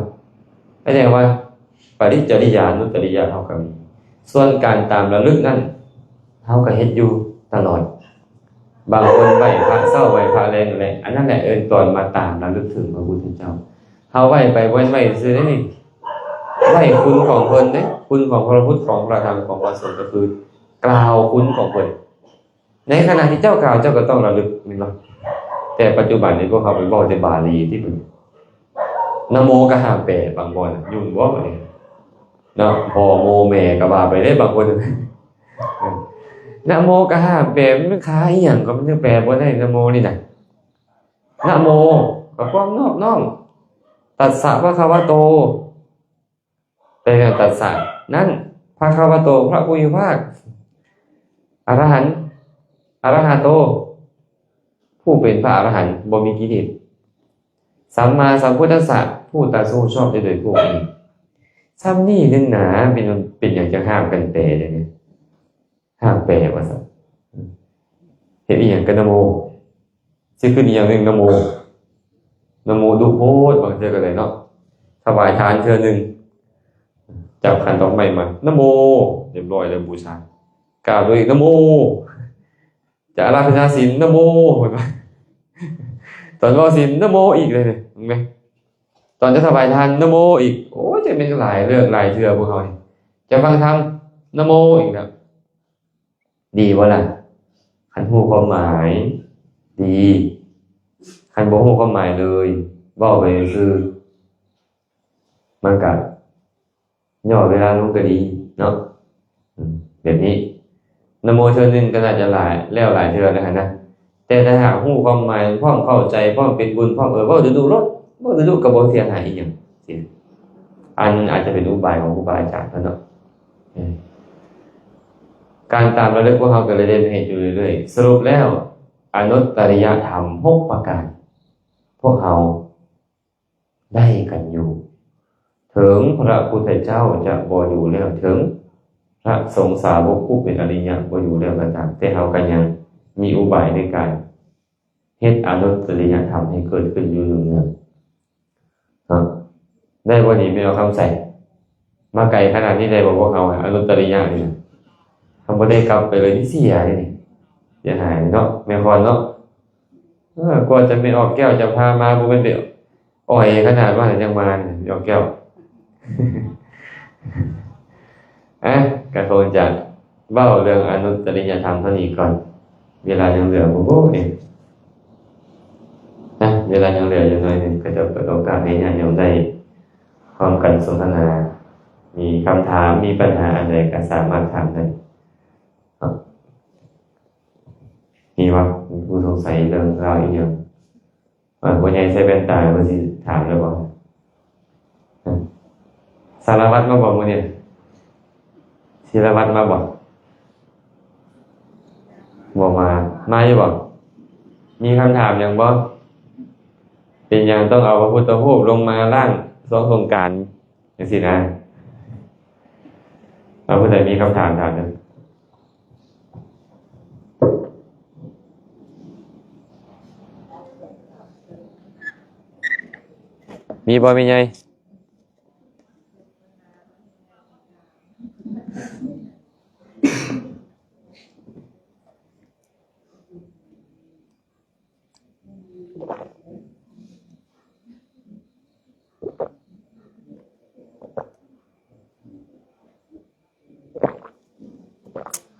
แสดงว่าปริจริยานุตตริยะเฮาก็มีส่วนการตามระลึกนั้นเฮาก็เฮ็ดอยู่ตลอดบางคนไหว้พระเช้าไหว้พระแลงแหละอันนั้นแหละตอนมาตามระลึกถึงพระพุทธเจ้าเฮาไหว้ไปไหว้ซื่อได้นี่ไหว้คุณของเพิ่นเด้คุณของพระพุทธของพระธรรมของพระสงฆ์ก็คือกล่าวคุณของเพิ่นในขณะที่เจ้ากล่าวเจ้าก็ต้องระลึกแม่นบ่แต่ปัจจุบันนี้พวกเขาไปเว้าแต่บาลีที่เพิ่นนะโมก็ห้ามแปลบางบ่น่ะยุ่งบ่บัดนี้เนาะพ่อโมแม่ก็ว่าไปได้บางคนนะโมก็ห้ามแปลมันคล้ายอีหยังก็มันจะแปลบ่ได้นะโมนี่น่ะนะโมก็ความนอบน้อมตัสสะภะคะวะโต การตรัสสะนั่นภควโตพระผู้มีพระภาคอรหันต์อรหะโตผู้เป็นพระอรหันต์บ่มีกิเลสสัมมาสัมพุทธัสสะผู้ตรัสรู้ชอบได้โดยพวกนี้ซ้ำนี่นึงหนาเป็นอย่างจะห้ามกันแปลเลยเนี่ยห้ามแปลว่าสักเห็นอีกอย่างกันนะโมสิขึ้นอีกอย่างหนึ่งนะโมนะโมดูโพดบางเจอกันเลยเนาะถวายทานเทื่อหนึ่งจับขันดอกไม้มานะโมเรียบร้อยเลยบูชากล่าวโดยนะโมจะอาราธนาศีลนะโมเห็นไหมตอนรอศีลนะโมอีกเลยเนี่ยเห็นไหมตอนจะถวายทานนะโมอีกโอ้จะเป็นหลายเรื่องหลายเทื่อพวกเขาจะฟังธรรมนะโมอีกนะดีวะล่ะขันหูความหมายดีขันบ่หูความหมายเลยบอกไปคือมันกัดย่อเวลาลงก็ดีเนาะแบบนี้นะโมเทื่อนึงก็น่าจะหลายแล้วหลายเทื่อนะฮะนะแต่ถ้าหากหูความหมายพร้อมเข้าใจพร้อมเป็นบุญพร้อมว่าดูรถว่าดูกระบวนเสียหายอีกอย่างสิอันอาจจะเป็นอุบายของครูบาอาจารย์เนาะการตามระลึกพวกเขาก็เลยได้เห็นอยู่เรื่อยๆสรุปแล้วอนุตตริยธรรม6ประการพวกเขาได้กันอยู่ถึงพระพุทธเจ้าจะบ่อยู่แล้วถึงพระสงฆ์สาวกผู้เป็นอริยะบ่อยู่แล้วก็ตามแต่เขาก็ยังมีอุบายในการเฮ็ดอนุตตริยธรรมให้เกิดขึ้นอยู่เนืองๆได้บ่ดีไม่เอาคำใส่มาไกลขนาดนี้ได้บ่พวกเขาอนุตตริยะนี่ทำบ่ได้กลับไปเลยนี่เสียนี่อย่าหายเนาะแม่คอนเนาะกว่าจะไม่ออกแก้วจะพามาบ่เป็นเดี๋ยวอ่อยขนาดว่ายังมาออกแก้วก็คงจะเว้าเรื่องอนุตตริยธรรมเท่านี้ก่อนเวลายังเหลือบ่เองเวลายังเหลืออยู่หน่อยนึงก็จะเปิดโอกาสให้ญาติโยมได้พร้อมกันสนทนามีคำถามมีปัญหาอะไรก็สามารถถามได้มีว่าผู้สงสัยเรื่องราวอีกอย่างผู้ใหญ่ใส่แว่นตาเพื่อสิถามเลยว่าสารวัตรมาบอกมื้อนี้ศิรวัตรมาบอกมาอยู่บ่มีคำถามอย่างบ่เป็นอย่างต้องเอาพระพุทธรูปลงมาล่างสองโครงการจังซี่นะเราผู้ใดมีคำถามถามนะมีบ่มีไง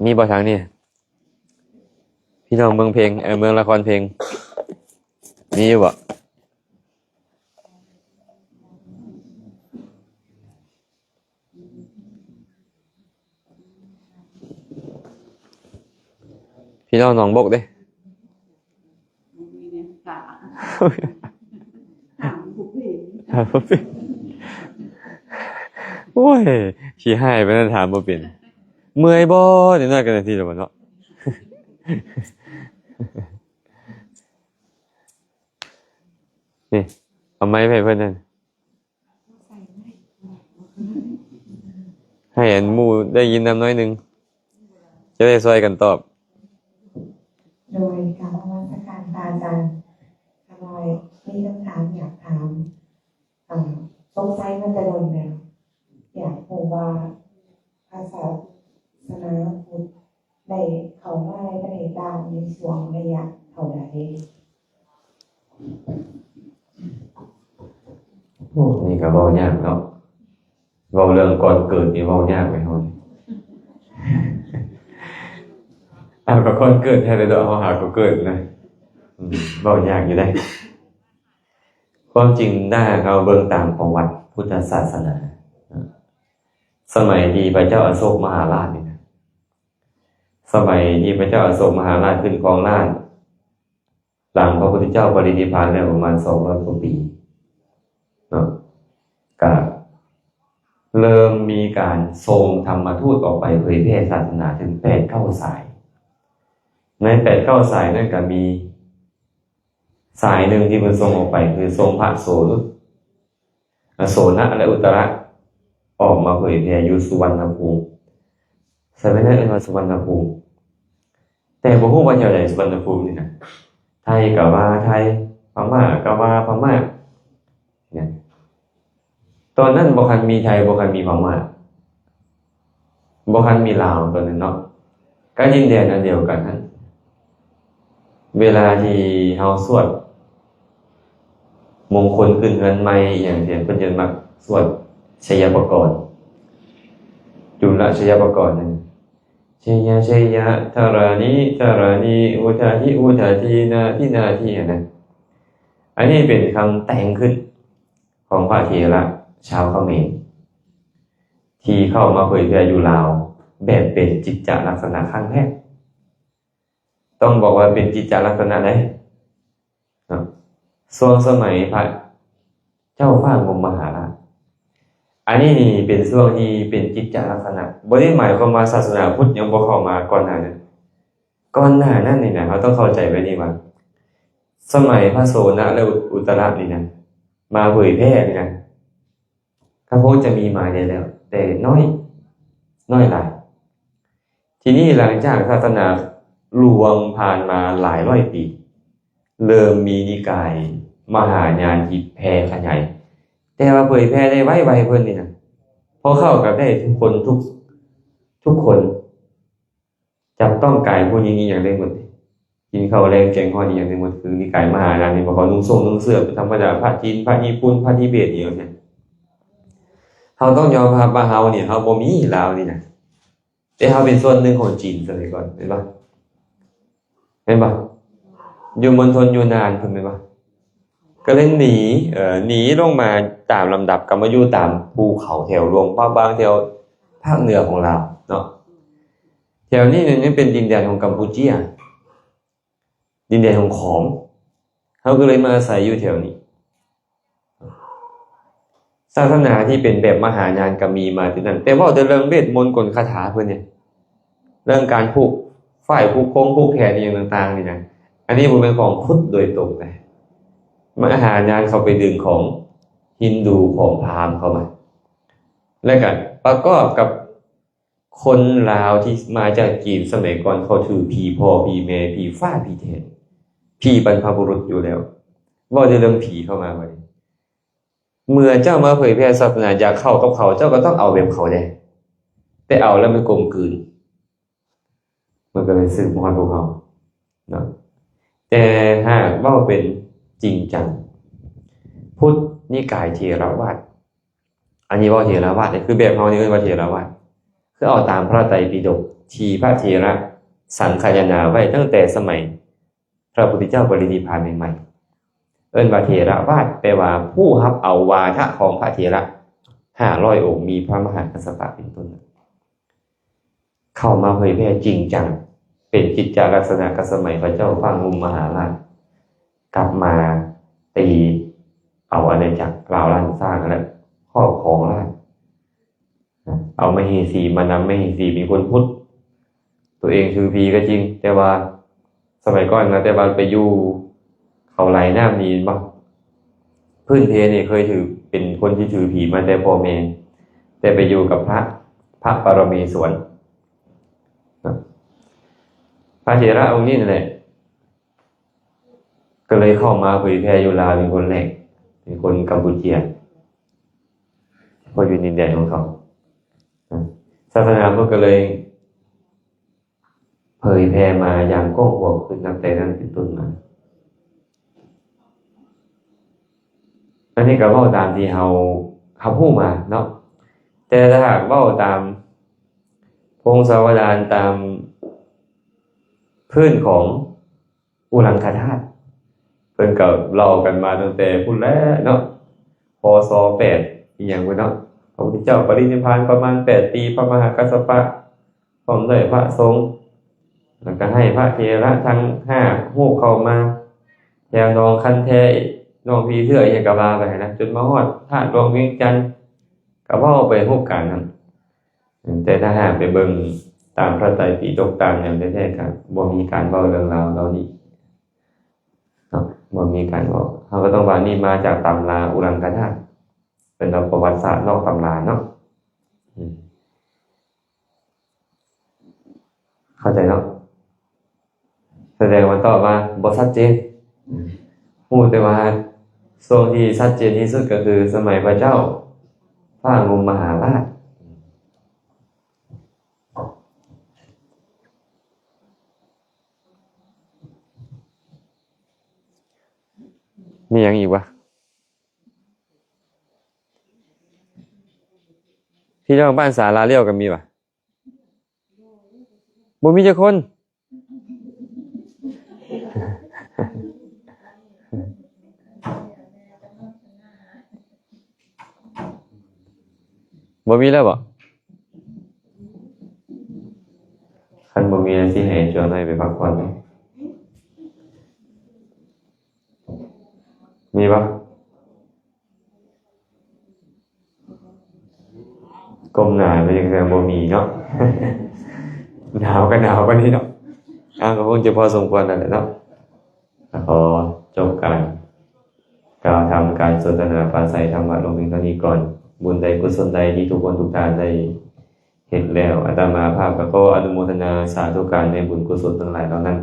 มีบ่ทางนี้พี่น้องเมืองเพลงเมืองละครเพลงมีอยู่บ่พี่น้องหนองบกเด้ถามผู้เป็นโอ้ยขี้หายไปนั่นถามบ่เป็นเมื่อยบ่เดี๋ยวน้อยกันนาทีแล้วบ่เนาะนี่เอาไม้ไปเพิ่นนั่นให้อันหมู่ได้ยินนำน้อยนึงจะได้ช่วยกันตอบโดยการนมัสการพระอาจารย์ขน้อยมีคำถามอยากถามสงสัยมันจะโดนแล้วอยากรู้ว่าภาษาศาสนาพุทธได้เข้ามาในประเทศลาวในช่วงระยะเท่าใดนี่ก็เว้ายากเนาะเว้าเรื่องก่อนเกิดนี่เว้ายากไปเฮาก็ก่อนเกิดแท้เลยเนาะเฮาหาก็เกิดนะเว้ายากอยู่ได้ความจริงได้เราเบิ่งตามประวัติพุทธศาสนาสมัยที่พระเจ้าอโศกมหาราชนี่นะสมัยที่พระเจ้าอโศกมหาราชขึ้นครองราชย์หลังพระพุทธเจ้าปรินิพพานแล้วประมาณ200 กว่าปีเนาะก็ เริ่มมีการส่งธรรมทูตออกไปเผยแพร่ศาสนาถึง8-9 สายใน8-9 สายนั่นก็มีสายหนึ่งที่มันส่งออกไปคือส่งพระโสนะและอุตระออกมาเผยแพร่อยู่สุวรรณภูมิใช่ไหมนะมาสุวรรณภูมิแต่บ่ฮู้ว่าแถวใดสุวรรณภูมินี่นะไทยก็ว่าไทยพม่าก็ว่าพม่าเนี่ยตอนนั้นบ่คันมีไทยบ่คันมีพม่าบ่คันมีลาวตอนนั้นเนาะก็ดินแดนอันเดียวกันนั้นเวลาที่เฮาสวดมงคลขึ้นเฮือนใหม่อย่างเช่นเพิ่นจะมักสวดชัยปกรณ์จุลชัยปกรณ์นั่นชัยชัยธารานิอุทาทินาทินะอันนี้เป็นคำแต่งขึ้นของพระเถระชาวเขมรที่เข้ามาเผยแพร่อยู่ลาวแบบเป็นจิตจลักษณะครั้งแรกต้องบอกว่าเป็นจิตจลักษณะไหนช่วงสมัยพระเจ้าฟ้ากรมมหาราชอันนี้นี่เป็นช่วงที่เป็นจิตจลักษณะบ่ได้หมายความว่าศาสนาพุทธยังบ่เข้ามาก่อนหน้านั้นนี่นะเราต้องเข้าใจไว้ดีว่าสมัยพระโสนะและอุตระนี่นะมาเผยแพร่นี่นะก็คงจะมีมาได้แล้วแต่น้อยหลายทีนี้หลังจากศาสนาลวงผ่านมาหลายร้อยปีเริ่มมีนิกายมหายานที่แพร่ขยายแต่ว่าเผยแพร่ได้ไวเพิ่นนี่นะพอเข้ากับได้ทุกคนจับต้องกายผู้นี้อย่างได้หมดกินข้าวแรงแกงฮ้อนอย่างได้หมดคือนิกายมหายานนี่บ่เขานุ่งเสื้อเป็นธรรมดาพระจีนพระญี่ปุ่นพระทิเบตนี่จังซี่เฮาต้องยอมรับว่าเฮานี่เฮาบ่มีลาวนี่นะแต่เฮาเป็นส่วนหนึ่งของจีนซะเลยก่อนเห็นบ่อยู่มณฑลยูนนานเพิ่นแม่นบ่ก็เลยหนีลงมาตามลำดับก็มาอยู่ตามภูเขาแถวหลวงพระบางแถวภาคเหนือของลาวเนาะแถวนี้ยังเป็นดินแดนของกัมพูชีดินแดนของขอมเขาก็เลยมาอาศัยอยู่แถวนี้ศาสนาที่เป็นแบบมหายานก็มีมาที่นั่นแต่ว่าแต่เรื่องเวทมนต์กลคาถาเพิ่นเนี่ยเรื่องการผูกฝ่ายผูกโค้งผูกแขนอย่างต่างๆนี่นะอันนี้มันเป็นของพุทธโดยตรงเลยมหายานเขาไปดึงของฮินดูของพราหมณ์เข้ามาและกันประกอบกับคนลาวที่มาจากจีนสมัยก่อนเขาถือผีพ่อผีแม่ผีฟ้าผีเทนผีบรรพบุรุษอยู่แล้วว่าจะเรื่องผีเข้ามาไว้เมื่อเจ้ามาเผยแพร่ศาสนาอยากเข้ากับเขาเจ้าก็ต้องเอาแบบเขาได้แต่เอาแล้วมันกลมกลืนมันก็เป็นสื่อมวลพวกเขาเนาะแต่หากว่าเป็นจริงจังพุทธนิกายเถรวาทอันนี้ว่าเถรวาทเนี่ยคือแบบเขานี่เรียกว่าเถรวาทคือเอาตามพระไตรปิฎกที่พระเถระสังคายนาไว้ตั้งแต่สมัยพระพุทธเจ้าปรินิพพานใหม่ๆเอิ้นว่าเถรวาทแปลว่าผู้รับเอาวาทะของพระเถระ500 องค์มีพระมหากัสสปะเป็นต้นเข้ามาเผยแพร่จริงจังเป็นกิจจลักษณะกับสมัยพระเจ้าฟ้ากรมมหาราชกลับมาตีเอาอาณาจักรลาวล้านสร้างและครอบครองราชเอามเหสีมานำมเหสีเป็นคนพุทธตัวเองถือผีก็จริงแต่ว่าสมัยก่อนนะแต่ว่าไปอยู่เขาไหลน้ำนี้บ่พื้นเพนี่เคยถือเป็นคนที่ถือผีมาแต่พ่อแม่แต่ไปอยู่กับพระปรเมศวรพระเถระองค์นี้นั่นแหละก็เลยเข้ามาเผยแพร่อยู่ลาวเป็นคนแรกเป็นคนกัมพูชีพออยู่ดินแดนของเขาศาสนาก็เลยเผยแพร่มาอย่างกว้างขวางขึ้นตั้งแต่นั้นเป็นต้นมาอันนี้ก็เว้าตามที่เฮาฮู้มาเนาะแต่ถ้าหากเว้าตามพงศาวดารตามพื้นของอุลังคธาตุเพิ่นก็เล่ากันมาตั้งแต่พุ่นแล้วเนาะพศ8อีหยังพุ่นเนาะพระพุทธเจ้าปรินิพพานประมาณ8 ปีพระมหากัสสปะพร้อมด้วยพระสงฆ์แล้วก็ให้พระเถระทั้ง5ฮู้เข้ามาแถวน้องคันแท้น้องพีเทื่ออีหยังก็ว่าไปนะจนมาฮอดธาตุรองเวียงจันทน์ ก็เว้าไปรูปการนั้นแต่ถ้าหากไปเบิ่งตามพระไตรปิฎกตามหยังแท้ๆก็บ่มีการเว้าเรื่องราวเหล่านี้เนาะบ่มีการเว้าเฮาก็ต้องว่านี่มาจากตำราอุรังคธาตุเป็นประวัติศาสตร์นอกตำราเนาะเข้าใจเนาะแสดงว่าตอบว่าบ่ชัดเจนพูดแต่ว่าช่วงที่ชัดเจนที่สุดก็คือสมัยพระเจ้าพระงุมมหาราชมีหยังอีกวะพี่น้องบ้านสาราเลี้ยวก็มีวะบ่มีจักคนบ่มีแล้วบ่คันบ่มีสิให้ชวนให้ไปพักผ่อนมีบ่ก้มหน้าไปจังซี่บ่มีเนาะ หนาวก็หนาวกว่านี้เนาะก็คงจะพอสมควรแล้วแหละเนาะขอจบการกล่าวทำการสนทนาปราศัยธรรมะลงเพียงเท่านี้ก่อนบุญใดกุศลใดที่ทุกคนทุกท่านได้เห็นแล้วอาตมาภาพก็ขออนุโมทนาสาธุการในบุญกุศลทั้งหลายเหล่านั้น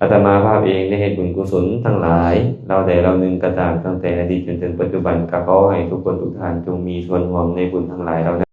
อาตมาภาพเองได้เห็นบุญกุศลทั้งหลายเราใดเราหนึ่งก็ตามตั้งแต่อดีตจนถึงปัจจุบันก็ขอให้ทุกคนทุกท่านจงมีส่วนร่วมในบุญทั้งหลายเหล่านั้น